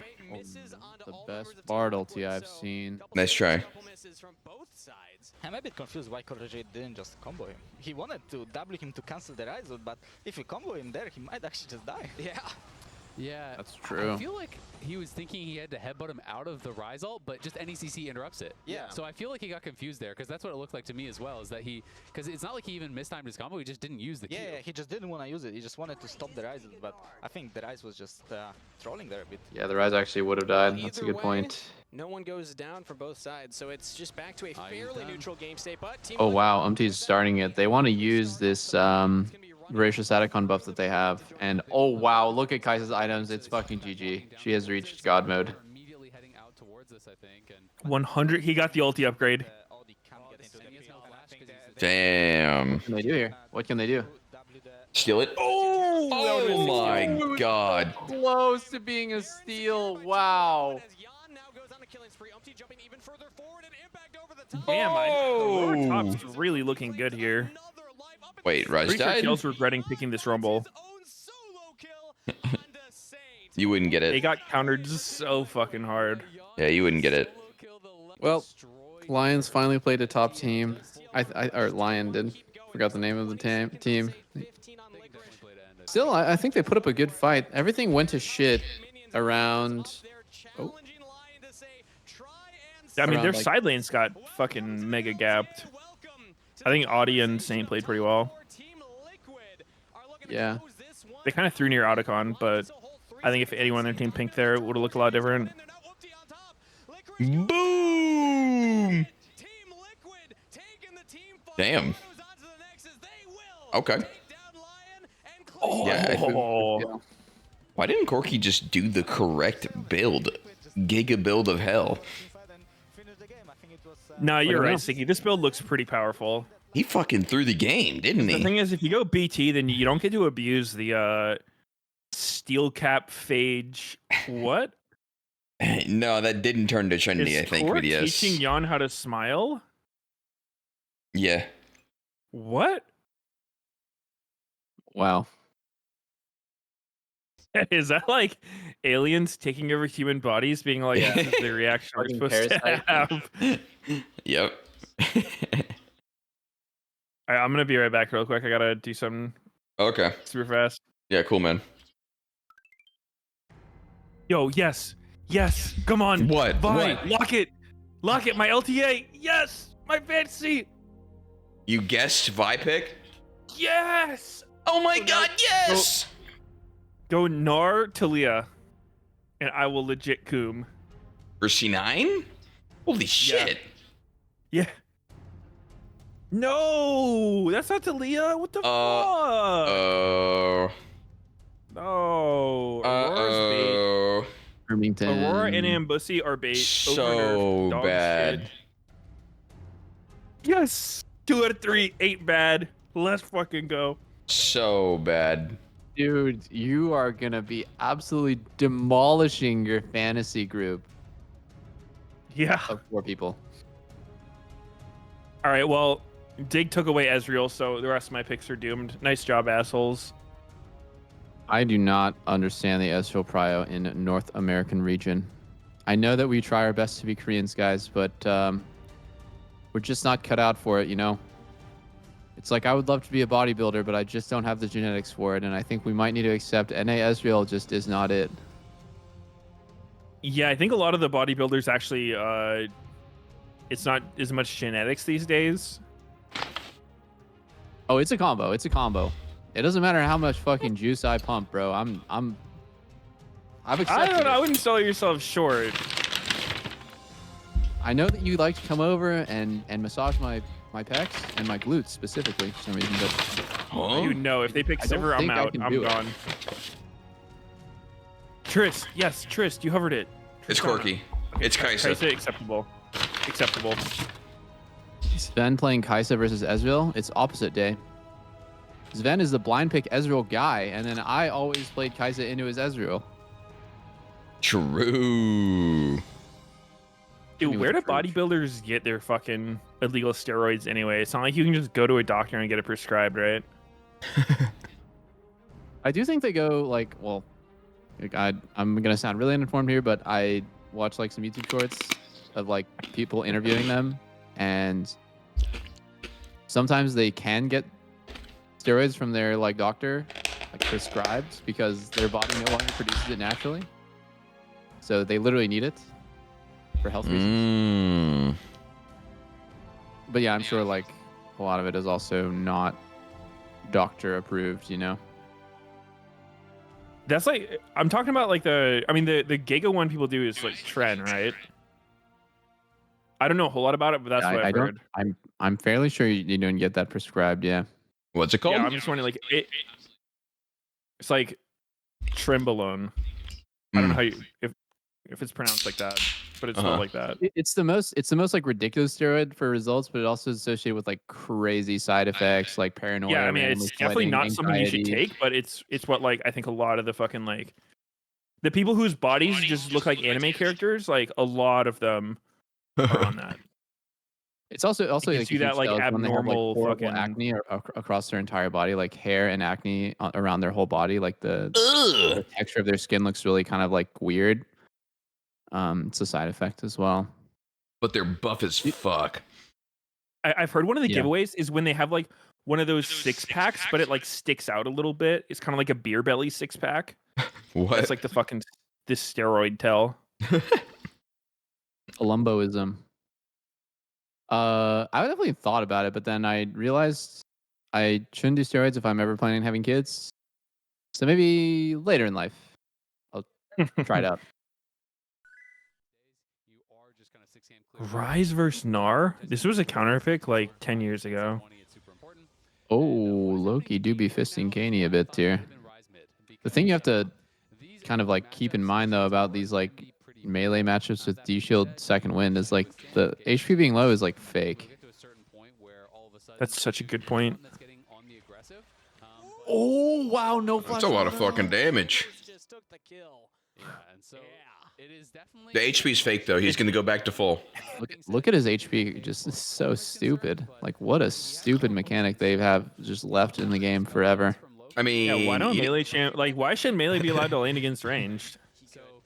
The best Bard ulti I've seen. Nice try. From both sides. I'm a bit confused why cont'd didn't just combo him. He wanted to W him to cancel the rise ult, but if you combo him there, he might actually just die. Yeah. Yeah, That's true. I feel like he was thinking he had to headbutt him out of the rise ult, but just NECC interrupts it. Yeah. So I feel like he got confused there, because that's what it looked like to me as well, is that because it's not like he even mistimed his combo, he just didn't use the Q. Yeah, he just didn't want to use it. He just wanted to stop the rise ult, but I think the rise was just trolling there a bit. Yeah, the Rise actually would have died. That's a Either good way, point. No one goes down from both sides, so it's just back to a fairly neutral game state. But Team Oh Liquid wow, Umti's starting it. They want to use this Voracious Atacon buff that they have. And oh wow, look at Kaisa's items. It's fucking GG. She has reached God mode. Immediately heading out towards this, I think. And 100. He got the ulti upgrade. Damn. What can they do here? What can they do? Steal it. Oh my god. Close to being a steal. Wow. Damn, Oh. our top's really looking good here. Wait, Rise Pretty sure died? Kale's regretting picking this Rumble. You wouldn't get They it. got countered so fucking hard. Yeah, you wouldn't get it. Well, Lions finally played a top team. Or Lion did. Forgot the name of the team. Still, I think they put up a good fight. Everything went to shit around. Oh. I mean, Around, their like- side lanes got fucking mega gapped. I think Audi and Saint played pretty well. Yeah. They kind of threw near Otacon, but I think if anyone on their team pinked there, it would have looked a lot different. Boom! Damn. Okay. Oh, Yeah, Why didn't Corky just do the correct build? Giga build of hell. no, you're don't right, know. Sticky. This build looks pretty powerful. He fucking threw the game, didn't The he? thing is, if you go BT, then you don't get to abuse the steel cap phage. What? No, that didn't turn to trendy, Is I think, Core BDS. teaching Jan how to smile? Yeah. What? Wow. Is that like aliens taking over human bodies, being like, Yeah. this is the reaction we're Fucking supposed to parasite. have? Yep. All right, I'm gonna be right back real quick. I gotta do something Okay. super fast. Yeah, cool, man. Yo, yes, yes, come on. What? Vi, What? lock it, my LTA. Yes, my fantasy. You guessed Vipic? Yes. Oh my now- god, yes! Go Nar Talia, and I will legit coom. For C9? Holy shit. Yeah. No, that's not Talia. What the fuck? Oh. No. Aurora's bait. Uh-oh. Irvington. Aurora and Ambussy are bait. So Overnerfed, dog bad. shit. Yes. 2 out of 3 ain't bad. Let's fucking go. So bad. Dude, you are gonna be absolutely demolishing your fantasy group Yeah. of 4 people. All right. Well, Dig took away Ezreal, so the rest of my picks are doomed. Nice job, assholes. I do not understand the Ezreal prio in North American region. I know that we try our best to be Koreans, guys, but we're just not cut out for it, you know? It's like I would love to be a bodybuilder, but I just don't have the genetics for it, and I think we might need to accept NA Ezreal just is not it. Yeah, I think a lot of the bodybuilders actually, it's not as much genetics these days. Oh, it's a combo. It's a combo. It doesn't matter how much fucking juice I pump, bro. I've accepted I don't know. I it. wouldn't sell yourself short. I know that you like to come over and massage my pecs and my glutes specifically for some reason, but Huh? You know, if they pick I don't Sivir, I'm think I out. can I'm do it. gone. Trist, yes, Trist, you hovered it. It's Tristana. Corky. It's Kaisa. Kaisa, acceptable. Acceptable. Sven playing Kaisa versus Ezreal, it's opposite day. Sven is the blind pick Ezreal guy, and then I always played Kai'Sa into his Ezreal. True. Dude, where do bodybuilders get their fucking illegal steroids anyway? It's not like you can just go to a doctor and get it prescribed, right? I do think they go like, well, like I'm gonna sound really uninformed here, but I watch like some YouTube shorts of like people interviewing them, and sometimes they can get steroids from their like doctor, like prescribed, because their body no longer produces it naturally. So they literally need it for health reasons. But yeah, I'm sure like a lot of it is also not doctor approved, you know? That's like, I'm talking about like the Giga one people do is like Tren, right? I don't know a whole lot about it, but that's what I've heard. I'm fairly sure you don't get that prescribed, yeah. What's it called? Yeah, I'm just wondering, like, it's like Trenbolone. I don't know how if it's pronounced like that, but it's not like that. It's the most like ridiculous steroid for results, but it also is associated with like crazy side effects, like paranoia. Yeah, I mean, it's definitely not something you should take, but it's what like I think a lot of the fucking like the people whose bodies just look like anime characters, like a lot of them are on that. It's also you like see that like abnormal like, fucking acne across their entire body, like hair and acne around their whole body. Like the texture of their skin looks really kind of like weird. It's a side effect as well. But they're buff as fuck. I've heard one of the giveaways is when they have like one of those 6-packs, but it like sticks out a little bit. It's kind of like a beer belly 6-pack. What? It's like the fucking this steroid tell. Columboism. I definitely thought about it, but then I realized I shouldn't do steroids if I'm ever planning on having kids. So maybe later in life, I'll try it out. Rise versus Gnar? This was a counter pick like 10 years ago. Oh, Loki do be fisting Kaney a bit here. The thing you have to kind of like keep in mind though about these like melee matchups with D-Shield second wind is like the HP being low is like fake. That's such a good point. Oh wow, no flash. That's a lot of fucking damage. The HP's fake though. He's gonna go back to full. Look at his HP. Just so stupid. Like what a stupid mechanic they have just left in the game forever. I mean, yeah, why don't melee champ? Like, why should melee be allowed to lane against ranged?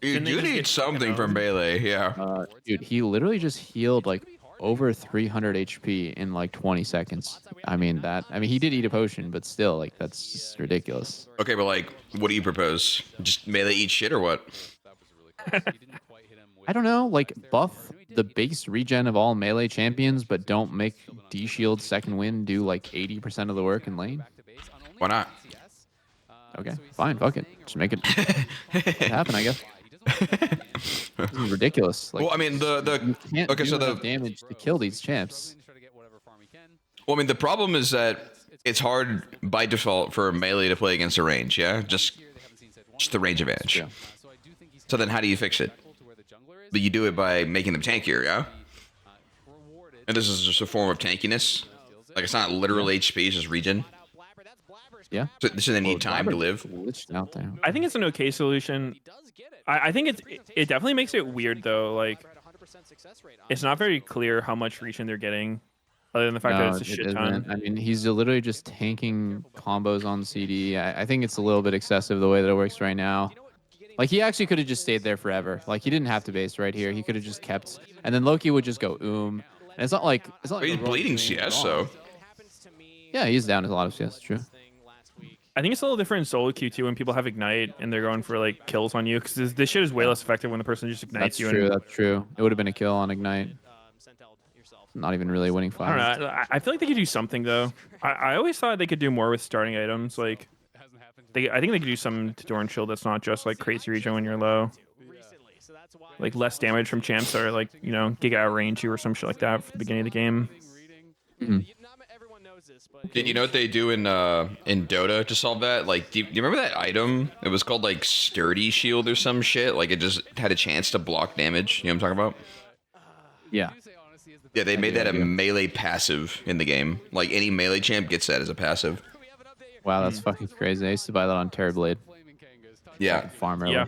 You need something from melee, yeah. Dude, he literally just healed like over 300 HP in like 20 seconds. I mean he did eat a potion, but still, like that's just ridiculous. Okay, but like, what do you propose? Just melee eat shit or what? I don't know, like buff the base regen of all melee champions, but don't make D-Shield second wind do like 80% of the work in lane. Why not? Okay, fine, fuck it. Just make it happen, I guess. This is ridiculous. Like, well, I mean, okay, so the damage to kill these champs. Well, I mean, the problem is that it's hard by default for melee to play against a range, yeah? Just the range advantage. Yeah. So then how do you fix it? But you do it by making them tankier, yeah? And this is just a form of tankiness? Like, it's not literal HP, it's just regen? Yeah. So they need time to live? Out there. I think it's an okay solution. I think it definitely makes it weird, though. Like, it's not very clear how much regen they're getting, other than the fact that it's a shit ton. I mean, he's literally just tanking combos on CD. I think it's a little bit excessive the way that it works right now. Like, he actually could have just stayed there forever. Like, he didn't have to base right here. He could have just kept... And then Loki would just go, And it's not like... he's bleeding CS, though. Yeah, he's down a lot of CS, true. I think it's a little different in solo queue, too, when people have Ignite and they're going for, like, kills on you. Because this shit is way less effective when the person just ignites you. That's true. It would have been a kill on Ignite. Not even really winning five. I don't know. I feel like they could do something, though. I always thought they could do more with starting items. Like... I think they could do some to Dorn Shield that's not just like crazy regen when you're low. Like less damage from champs that are like, you know, Giga outrange you or some shit like that for the beginning of the game. Mm-hmm. Did you know what they do in Dota to solve that? Like, do you remember that item? It was called like Sturdy Shield or some shit. Like it just had a chance to block damage. You know what I'm talking about? Yeah. Yeah, they made that a melee passive in the game. Like any melee champ gets that as a passive. Wow, that's fucking crazy. I used to buy that on Terrorblade. Yeah. Farmer. Yeah.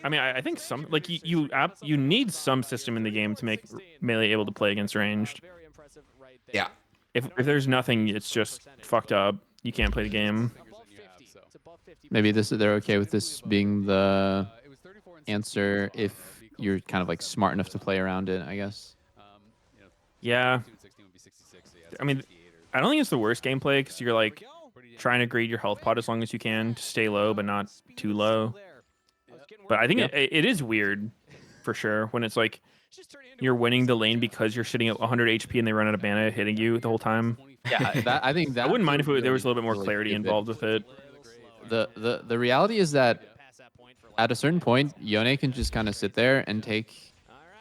I mean, I think some like you need some system in the game to make melee able to play against ranged. Yeah. If there's nothing, it's just fucked up. You can't play the game. Maybe they're okay with this being the answer if you're kind of like smart enough to play around it, I guess. Yeah. I mean, I don't think it's the worst gameplay because you're like trying to grade your health pot as long as you can to stay low but not too low. But I think it is weird for sure when it's like you're winning the lane because you're sitting at 100 HP and they run out of mana hitting you the whole time. Yeah, I think that I wouldn't mind if there was a little bit more clarity involved with it. The reality is that at a certain point, Yone can just kind of sit there and take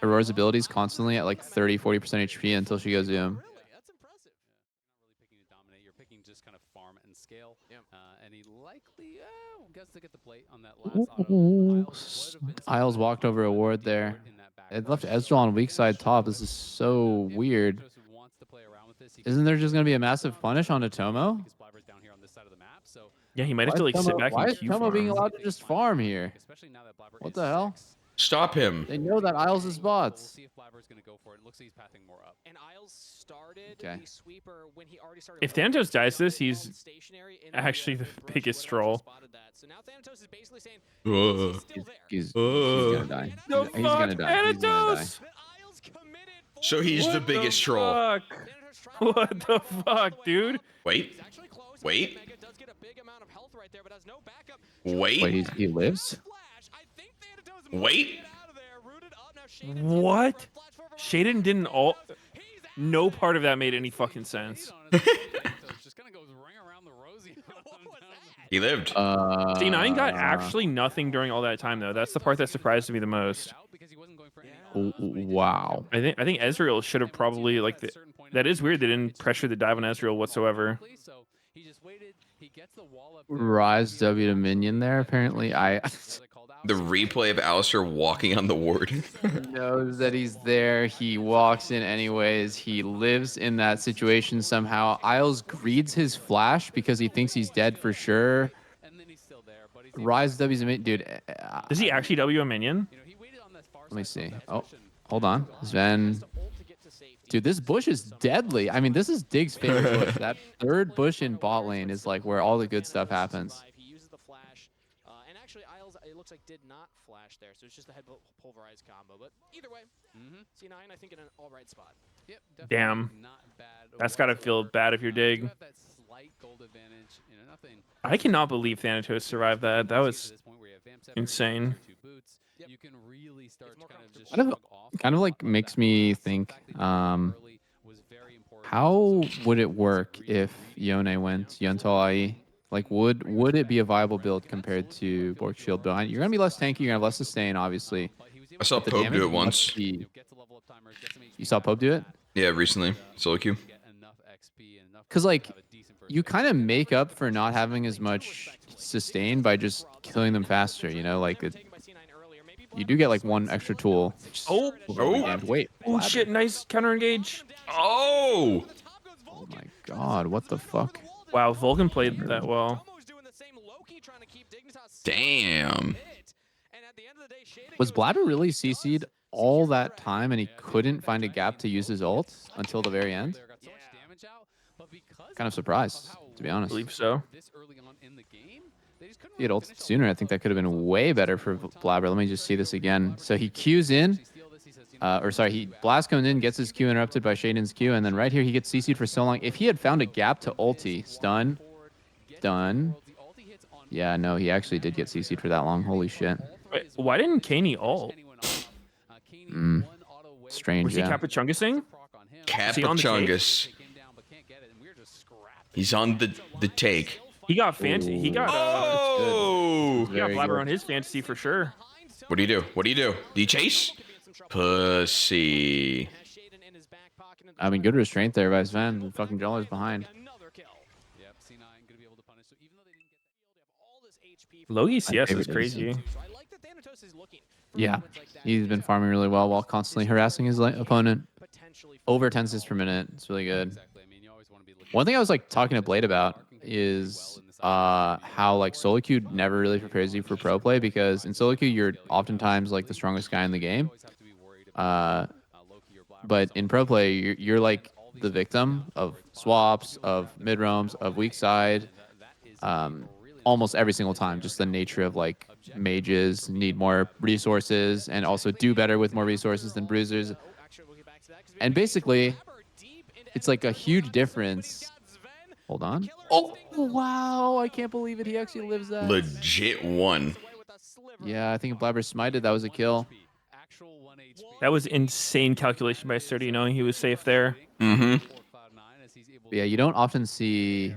Aurora's abilities constantly at like 30-40% HP until she goes zoom. That's impressive. You're not really picking to dominate. You're picking just kind of farm and scale. And he likely gets to get the plate on that last auto. Isles walked over a ward there. It left Ezreal on weak side top. This is so weird. Isn't there just going to be a massive punish on Atomo? Yeah, he might have to like sit back why and is queue Tomo being farm. allowed to just farm here? What the hell? Stop him. They know that Isles is bots. And Isles started Okay. the sweeper when he already started. If Thanatos dies this, he's actually the biggest troll. So now Thanatos is basically saying he's still there. He's gonna die. He's gonna die. He's gonna die. So he's the biggest troll. Fuck. What the fuck, dude? Wait. Wait. Wait, Wait. he lives? Wait. What? Shaden didn't all. No part of that made any fucking sense. He lived. C9 got actually nothing during all that time though. That's the part that surprised me the most. Wow. I think Ezreal should have probably like that is weird. They didn't pressure the dive on Ezreal whatsoever. Rise W to minion there. Apparently, The replay of Alistair walking on the ward. knows that he's there. He walks in anyways. He lives in that situation somehow. Isles greeds his flash because he thinks he's dead for sure. Rise W's a minion. Dude. Does he actually W a minion? Let me see. Oh, hold on. Sven. Dude, this bush is deadly. I mean, this is Dig's favorite bush. That third bush in bot lane is like where all the good stuff happens. He uses the flash, and actually Isles, it looks like did not flash there, so it's just a head pulverized combo. But either way, C9 I think in an all right spot. Yep, Damn. That's gotta feel bad if you're Dig. I cannot believe Thanatos survived that. That was insane. You can really start Kind of like makes me think, how would it work if Yone went Yuntal IE? Like, would it be a viable build compared to Bork Shield behind? You're gonna be less tanky, you're gonna have less sustain, obviously. I saw Pope do it once. You saw Pope do it? Yeah, recently. Solo queue. Because, like, you kind of make up for not having as much sustain by just killing them faster, you know? Like, you do get, like, one extra tool. Oh! Wait. Oh, shit. Nice counter engage. Oh! Oh, my God. What the fuck? Wow, Vulcan played that well. Damn. Was Blabber really CC'd all that time and he couldn't find a gap to use his ult until the very end? Kind of surprised, to be honest. I believe so. If he had ulted sooner, I think that could have been way better for Blabber. Let me just see this again. So he Qs in, he blast comes in, gets his Q interrupted by Shaden's Q, and then right here he gets CC'd for so long. If he had found a gap to ulti, stun, done. Yeah, no, he actually did get CC'd for that long. Holy shit. Wait, why didn't Kaney ult? Strange, Was he yeah. Kapachungusing? Kapachungus. He's on the take. He got fancy. He got Oh! he got Blabber on his fantasy for sure. What do you do? What do you do? Do you chase? Pussy. I mean, good restraint there by Sven. The fucking jungler's behind. Logi CS is crazy. Yeah, he's been farming really well while constantly harassing his opponent. Over 10 assists per minute. It's really good. One thing I was like talking to Blade about is how like solo queue never really prepares you for pro play, because in solo queue you're oftentimes like the strongest guy in the game. But in pro play you're like the victim of swaps, of mid roams, of weak side. Almost every single time, just the nature of like mages need more resources and also do better with more resources than bruisers. And basically, it's like a huge difference. Hold on. Oh, wow. I can't believe it. He actually lives that. Legit one. Yeah, I think Blabber smited. That was a kill. That was insane calculation by Sturdy, knowing he was safe there. Mm-hmm. Yeah, you don't often see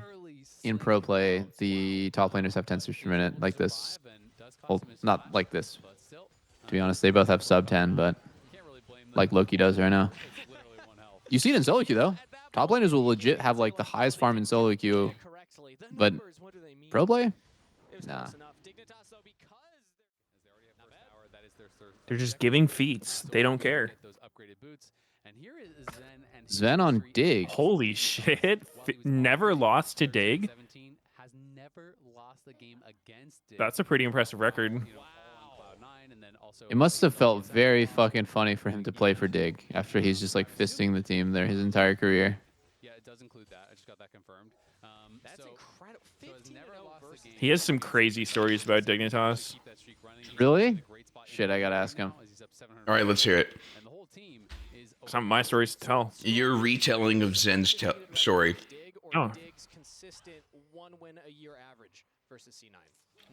in pro play the top laners have 10 streaks per minute like this. Well, not like this. To be honest, they both have sub 10, but like Loki does right now. You see it in solo queue though. Top laners will legit have like the highest farm in solo queue, but pro play, nah. They're just giving feats. They don't care. Zen on Dig. Holy shit. Never lost to Dig. That's a pretty impressive record. It must have felt very fucking funny for him to play for Dig after he's just like fisting the team there his entire career. Yeah, it does include that. I just got that confirmed. That's incredible. 15-0 versus He has some crazy stories about Dignitas. Really? Shit, I gotta ask him. All right, let's hear it. It's not my stories to tell. Your retelling of Zen's story. Oh. Dig's consistent 1 win a year average versus C9.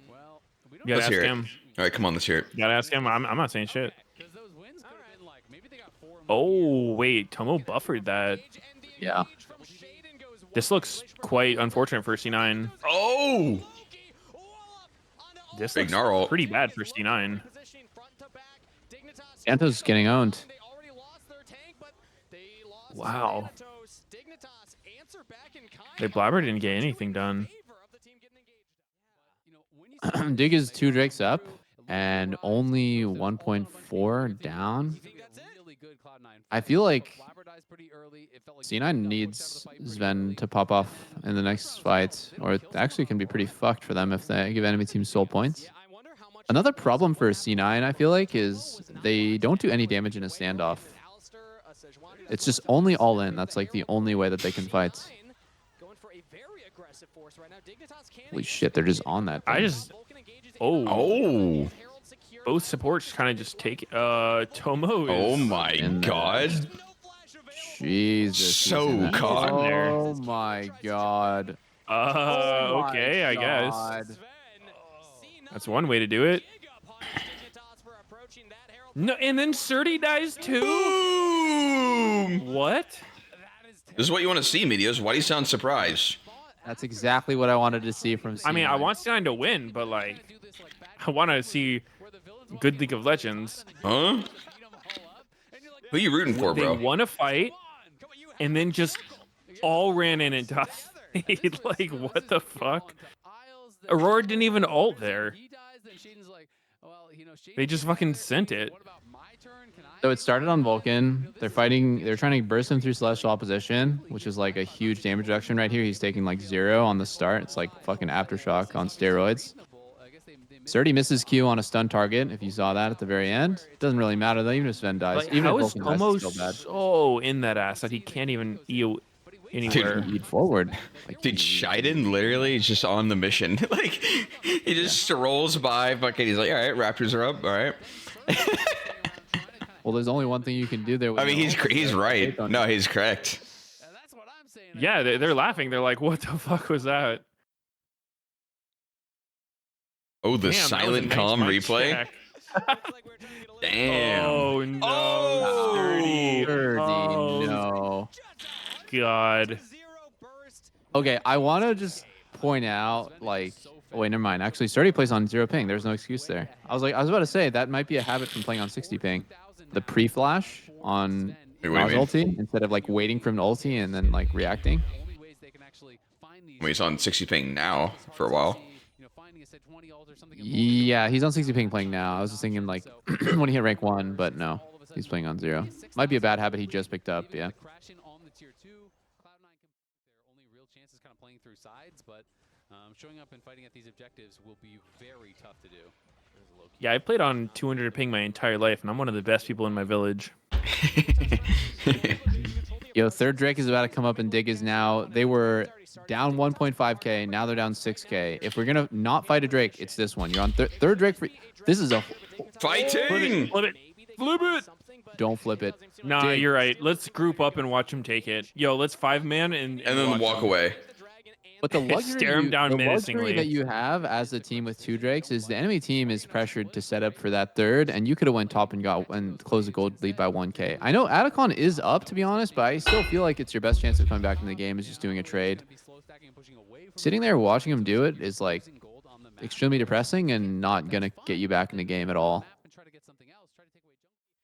Well, we You gotta Let's ask hear it. him. All right, come on, let's hear it. You gotta ask him. I'm not saying shit. Oh, wait. Tomo buffered that. Yeah. This looks quite unfortunate for C9. Oh! This Big looks gnarl. pretty bad for C9. Santos getting owned. Wow. They Blabber didn't get anything done. Dig is 2 Drakes up and only 1.4 down. I feel like C9 needs Sven to pop off in the next fight, or it actually can be pretty fucked for them if they give enemy teams soul points. Another problem for C9, I feel like, is they don't do any damage in a standoff. It's just only all in. That's like the only way that they can fight. Holy shit, they're just on that thing. I just... Oh. Oh! Both supports kind of just take... Tomo is... Oh my god. Jesus. So caught. Oh my god. Okay, I guess. That's one way to do it. No, and then Surdy dies too? Boom! What? This is what you want to see, Meteos. Why do you sound surprised? That's exactly what I wanted to see from C9. I mean, I want C9 to win, but like, I want to see good League of Legends. Huh? Who you rooting for, bro? They won a fight, and then just all ran in and died. Like, what the fuck? Aurora didn't even ult there. They just fucking sent it. So it started on Vulcan. They're fighting. They're trying to burst him through Celestial Opposition, which is like a huge damage reduction right here. He's taking like 0 on the start. It's like fucking Aftershock on steroids. Sturdy misses Q on a stun target. If you saw that at the very end, it doesn't really matter though. Even if Sven dies, Like, even how if is Vulcan dies, Tomo it's still bad. so in that ass that he can't even EO anywhere? Lead forward. Like, Dude, Shiden literally is just on the mission. Like, he just strolls by, fucking, he's like, all right, Raptors are up, all right. well, there's only one thing you can do there. With I mean, he's right. No, he's correct. Yeah, they're laughing. They're like, what the fuck was that? Oh, the Damn, that was a silent nice calm mic replay. check. Damn. Oh no. Oh. Sturdy. Oh, no. God. Okay, I want to just point out, like, oh, wait, never mind. Actually, Sturdy plays on 0 ping. There's no excuse there. I was about to say that might be a habit from playing on 60 ping. The pre-flash on Nas ulti instead of like waiting for him to ulti and then like reacting. Well, he's on 60 ping now for a while. Yeah, he's on 60 ping playing now. I was just thinking like when he hit rank 1, but no, he's playing on 0. Might be a bad habit he just picked up. Yeah. Showing up and fighting at these objectives will be very tough to do. Yeah, I played on 200 ping my entire life, and I'm one of the best people in my village. Yo, third Drake is about to come up and dig his now. They were down 1.5k. Now they're down 6k. If we're going to not fight a Drake, it's this one. You're on third Drake. This is a... Fighting! Flip it. Flip it. Don't flip it. Nah, Dig. you're right. Let's group up and watch him take it. Yo, let's 5-man and then walk away. But the luxury, Stare him down the menacingly. luxury that you have as a team with 2 Drakes is the enemy team is pressured to set up for that third, and you could have went top and closed the gold lead by 1k. I know Atacon is up, to be honest, but I still feel like it's your best chance of coming back in the game is just doing a trade. Sitting there watching him do it is like extremely depressing and not gonna get you back in the game at all.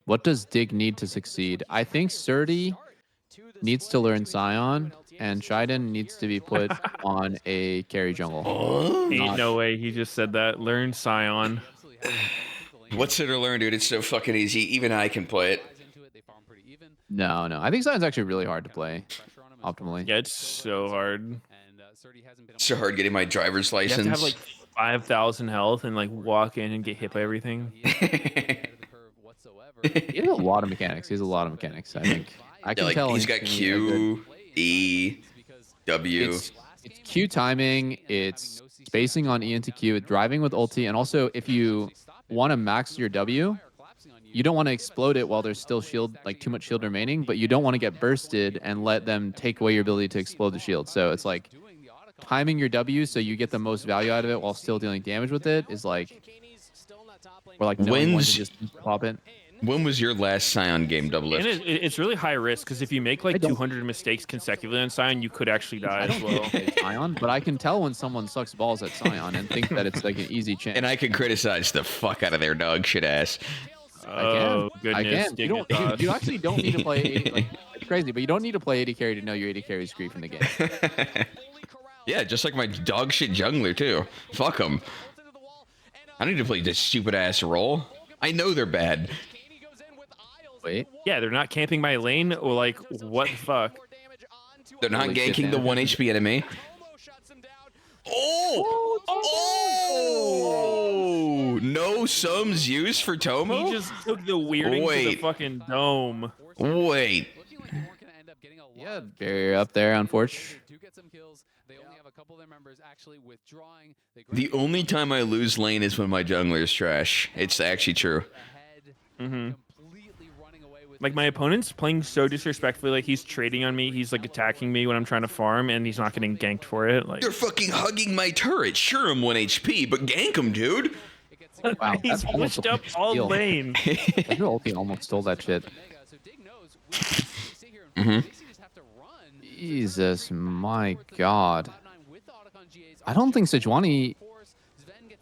What does Dig need to succeed? I think Surdy needs to learn Scion, and Shiden needs to be put on a carry jungle. Ain't no way he just said that. Learn Scion. What's there to learn, dude? It's so fucking easy. Even I can play it. No. I think Sion's actually really hard to play optimally. Yeah, it's so hard. It's so hard getting my driver's You license. have to have like 5,000 health and like walk in and get hit by everything. He has a lot of mechanics. I think. I can tell he's got Q, E, W. It's Q timing. It's spacing on E into Q. Driving with ulti, and also if you want to max your W, you don't want to explode it while there's still shield, like too much shield remaining, but you don't want to get bursted and let them take away your ability to explode the shield. So it's like timing your W so you get the most value out of it while still dealing damage with it is like, or like knowing when to just pop it. When was your last Scion game, Double Lift? And it's really high risk because if you make like 200 mistakes consecutively on Scion, you could actually die as well. Scion, but I can tell when someone sucks balls at Scion and think that it's like an easy chance. And I can criticize the fuck out of their dog shit ass. Oh, goodness. You actually don't need to play 80, like, it's crazy, but you don't need to play 80 carry to know your 80 carry is grief in the game. Yeah, just like my dog shit jungler too. Fuck them. I need to play this stupid ass role. I know they're bad. Wait. Yeah, they're not camping my lane, or like, what the fuck? They're not ganking the 1 HP enemy. Oh! No sums used for Tomo? He just took the weirding to the fucking dome. Wait. Yeah, barrier up there, unfortunately. The only time I lose lane is when my jungler is trash. It's actually true. Mm-hmm. Like, my opponent's playing so disrespectfully, like, he's trading on me, he's, like, attacking me when I'm trying to farm, and he's not getting ganked for it. Like, you're fucking hugging my turret. Sure, I'm 1 HP, but gank him, dude. Wow, he's pushed up all lane. Your ulti almost stole that shit. Mm-hmm. Jesus, my God. I don't think Sejuani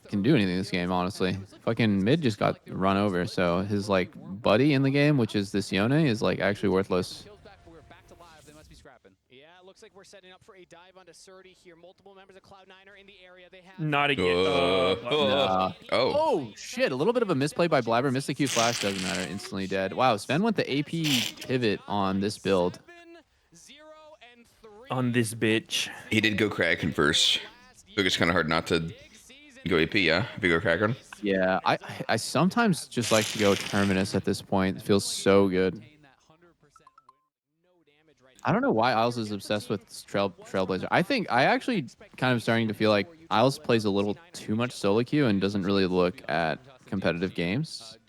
can do anything in this game, honestly. Fucking mid just got run over, so his like buddy in the game, which is this Yone, is like actually worthless. Yeah, it looks like we're setting up for a dive onto Surdy here. Multiple members of Cloud9 are in the area. They have not again. Oh shit, a little bit of a misplay by Blabber. Missed the Q flash, doesn't matter, instantly dead. Wow, Sven went the AP pivot on this build. On this bitch. He did go Kraken first. I think it's kind of hard not to go AP, yeah? If you go Kraken. Yeah, I sometimes just like to go Terminus at this point. It feels so good. I don't know why Isles is obsessed with Trailblazer. I actually kind of starting to feel like Isles plays a little too much solo queue and doesn't really look at competitive games.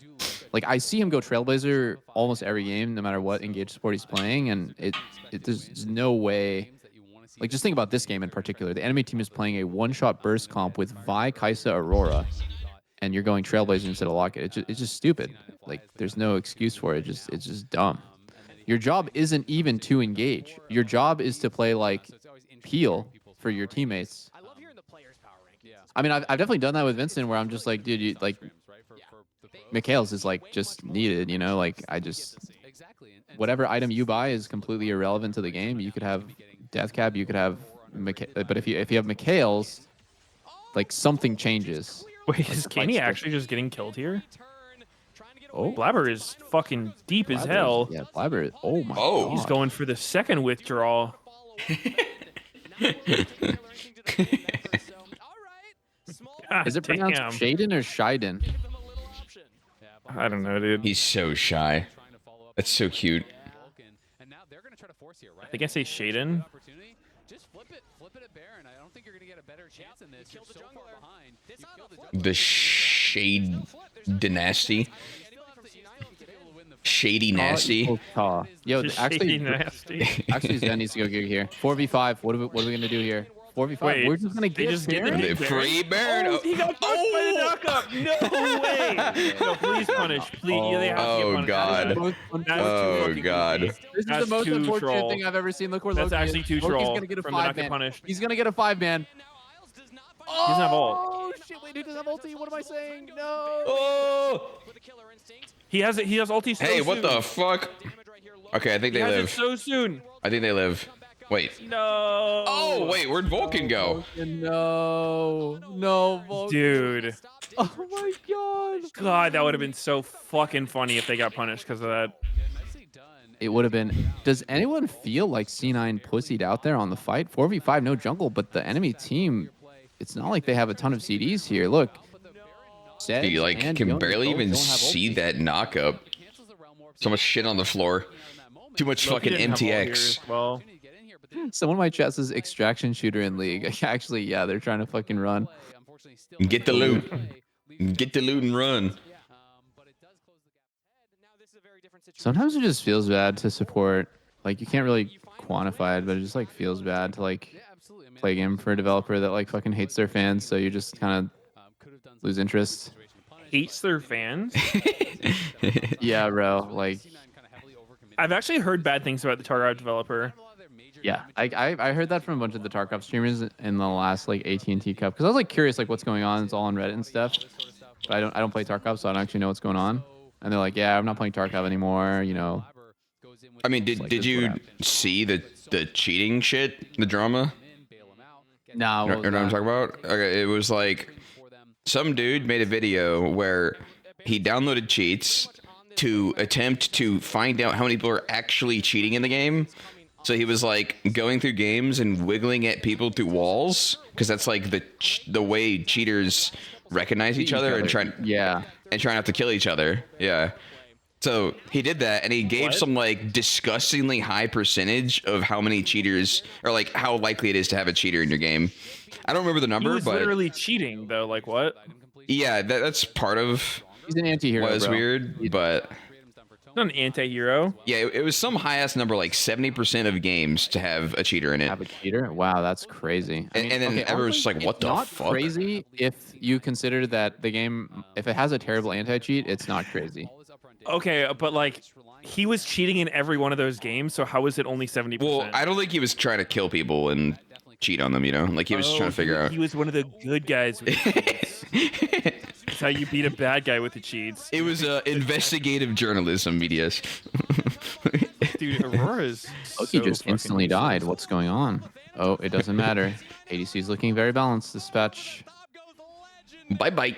Like, I see him go Trailblazer almost every game, no matter what engaged support he's playing, and there's no way. Like, just think about this game in particular. The enemy team is playing a one-shot burst comp with Vi, Kai'Sa, Aurora, and you're going Trailblazer instead of Locket. It's just stupid. Like, there's no excuse for it. It's just dumb. Your job isn't even to engage. Your job is to play, like, peel for your teammates. I mean, I've definitely done that with Vincent, where I'm just like, dude, you, like, Mikhail's is, like, just needed, you know? Like, whatever item you buy is completely irrelevant to the game. You could have Deathcap, you could have but if you have Mikhail's, like, something changes. Wait, is Kenny actually just getting killed here? Oh, Blabber is fucking deep as hell. Yeah, Blabber. Oh my God. He's going for the second withdrawal. Is it pronounced Shaden or Shiden? I don't know, dude. He's so shy. That's so cute. I think I say Shaden. Just flip it at Baron. I don't think you're gonna get a better chance in this. You're so far behind. The Shade Dynasty. Shady Nasty. Yo, actually, nasty. actually, Zen needs to go get here. 4v5. What are we gonna do here? 4v5. Wait, We're just gonna they get just get Baron? the The free Baron. Oh, he got pushed by the knockup. No way. No, please punish. Please. Yeah, they have to get Oh, punished. God. That is too Oh, fucking God. easy. This is the That's most too unfortunate troll. thing I've ever seen. Look where That's Loki actually is. too Loki's troll gonna get a from the not 5 get man. punished. He's gonna get a 5-man. He doesn't have ult. Oh shit! Wait, he doesn't have ulti. What am I saying? No. Oh. He has ulti so Hey, soon. what the fuck? Okay, I think He they has it live. so soon. I think they live. Wait. No. Oh, wait, where'd Vulcan go? No. No, Vulcan. Dude. Oh my god. God, that would have been so fucking funny if they got punished because of that. It would have been. Does anyone feel like C9 pussied out there on the fight? 4v5, no jungle, but the enemy team, it's not like they have a ton of CDs here. Look. Sedge You like and can Yone barely both even don't have see ulti. that knockup. So much shit on the floor. Too much Loki fucking didn't have ult here MTX. as well. Someone in my chat says extraction shooter in league. Actually, yeah, they're trying to fucking run. Get the loot. Get the loot and run. Sometimes it just feels bad to support. Like you can't really quantify it, but it just like feels bad to like play a game for a developer that like fucking hates their fans. So you just kind of lose interest. Hates their fans. Yeah, bro. Like, I've actually heard bad things about the Tarkov developer. yeah, I heard that from a bunch of the Tarkov streamers in the last like AT&T Cup because I was like curious like what's going on. It's all on Reddit and stuff. But I don't play Tarkov, so I don't actually know what's going on. And they're like, yeah, I'm not playing Tarkov anymore. You know. I mean, did you see the cheating shit, the drama? No. You know what I'm talking about? Okay, it was like some dude made a video where he downloaded cheats to attempt to find out how many people are actually cheating in the game. So he was like going through games and wiggling at people through walls because that's like the way cheaters recognize each other and try not to kill each other. Yeah. So he did that, and he gave some like disgustingly high percentage of how many cheaters, or like how likely it is to have a cheater in your game. I don't remember the number, He was but literally cheating though. Like what? Yeah, that's part of. He's an anti-hero. Was bro. weird, but not an anti-hero. Yeah, it was some high ass number, like 70% of games to have a cheater in it. Have a cheater? Wow, that's crazy. I mean, and then okay, everyone's just like, honestly, "What it's the not fuck?" Crazy if you consider that the game, if it has a terrible anti-cheat, it's not crazy. Okay, but like he was cheating in every one of those games, so how is it only 70%? Well, I don't think he was trying to kill people and cheat on them. You know, like he was just trying to figure out. He was one of the good guys with the cheats. That's how you beat a bad guy with the cheats. It was investigative journalism, Meteos. Dude, Aurora's Loki just instantly died. What's going on? Oh, it doesn't matter. ADC is looking very balanced. Dispatch. Bye bye.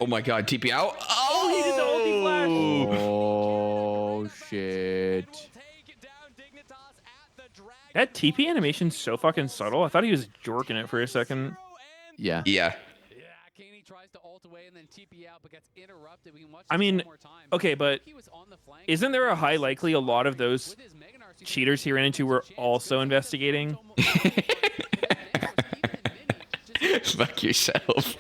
Oh my God, TP out. Oh, he did the ulti flash. Oh shit. That TP animation's so fucking subtle. I thought he was jorking it for a second. Yeah. Yeah. I mean, okay, but isn't there a high likely a lot of those cheaters he ran into were also investigating? Fuck yourself.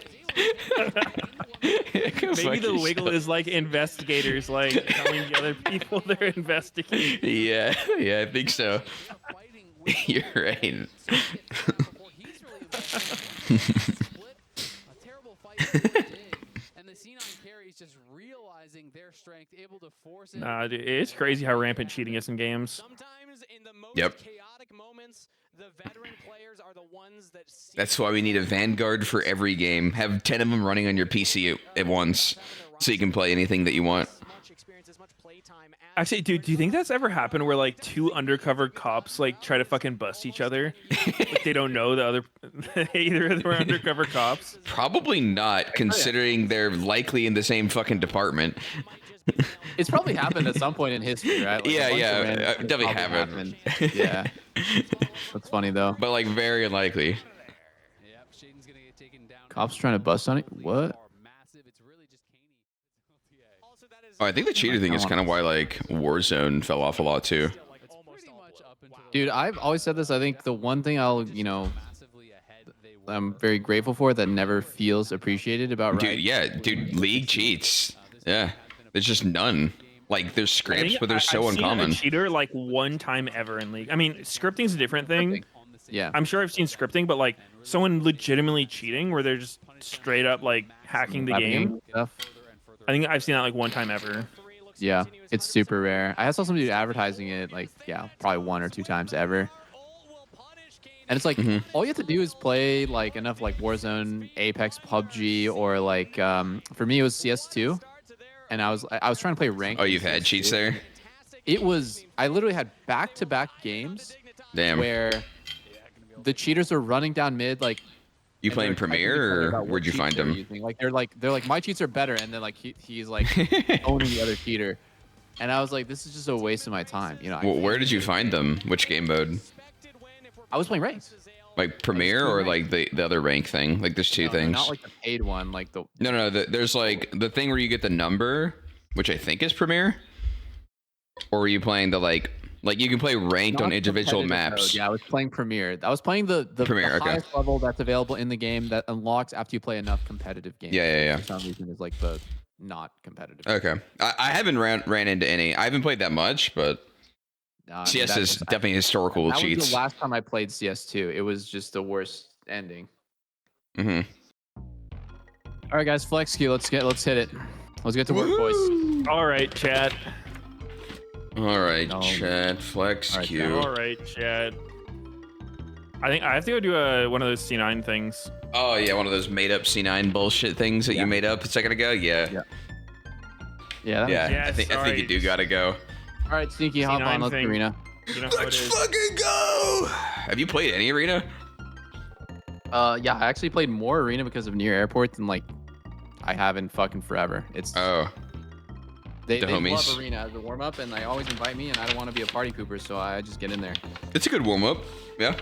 Maybe the wiggle is like investigators, like telling the other people they're investigating. Yeah, I think so. You're right. Nah, dude, it's crazy how rampant cheating is in games. Sometimes in the most Yep. chaotic moments, the veteran players are the ones that see. That's why we need a Vanguard for every game. Have 10 of them running on your PC at once, so you can play anything that you want. Actually, dude, do you think that's ever happened where like two undercover cops like try to fucking bust each other? Like they don't know the other either of them are undercover cops? Probably not, considering they're likely in the same fucking department. It's probably happened at some point in history, right? Like, Yeah, a bunch of yeah, random things definitely probably happened. Yeah. That's funny though. But like very unlikely. Yep, Shaden's gonna get taken down. Cops trying to bust on it. What? It's really just Caney. Oh, I think the cheater thing is kind of why like Warzone fell off a lot too. Dude, I've always said this. I think the one thing I'm very grateful for that never feels appreciated about Riot. Dude, yeah, dude, League cheats. Yeah, there's just none. Like there's scripts, but they're so uncommon. I've seen a cheater like one time ever in League. I mean, scripting's a different thing. Yeah, I'm sure I've seen scripting, but like someone legitimately cheating where they're just straight up like hacking the game. Stuff. I think I've seen that like one time ever. Yeah, it's super rare. I saw somebody advertising it like, yeah, probably 1 or 2 times ever. And it's like, all you have to do is play like enough like Warzone, Apex, PUBG, or like, for me it was CS2. And I was trying to play ranked. Oh, you've had cheats there? I literally had back-to-back games. Damn. Where the cheaters are running down mid, like. You playing Premiere, or where'd you find them? Like they're like my cheats are better, and then like he's like owning the other cheater, and I was like, this is just a waste of my time, you know. Well, where did you find them? Which game mode? I was playing ranked. Like Premiere or like the other rank thing? Like there's two things. Not like the paid one, like the. No. There's like the thing where you get the number, which I think is Premiere. Or were you playing the like you can play ranked on individual maps? Mode. Yeah, I was playing Premiere. I was playing the Premiere, highest level that's available in the game that unlocks after you play enough competitive games. Yeah. For some reason, is like the not competitive. Okay, I haven't ran into any. I haven't played that much, but CS is definitely historical cheats. That was the last time I played CS2. It was just the worst ending. All right, guys, flex queue. Let's hit it. Let's get to work, boys. All right, chat. All right, chat. Flex queue. All right, chat. I think I have to go do one of those C9 things. Oh yeah, one of those made up C9 bullshit things that you made up a second ago. Yeah. I think you do gotta go. All right, Sneaky, hop on. Let's arena. You know Let's fucking go. Have you played any arena? Yeah, I actually played more arena because of near airport than like I have in fucking forever. It's They love arena as a warm up, and they always invite me, and I don't want to be a party pooper, so I just get in there. It's a good warm up. Yeah.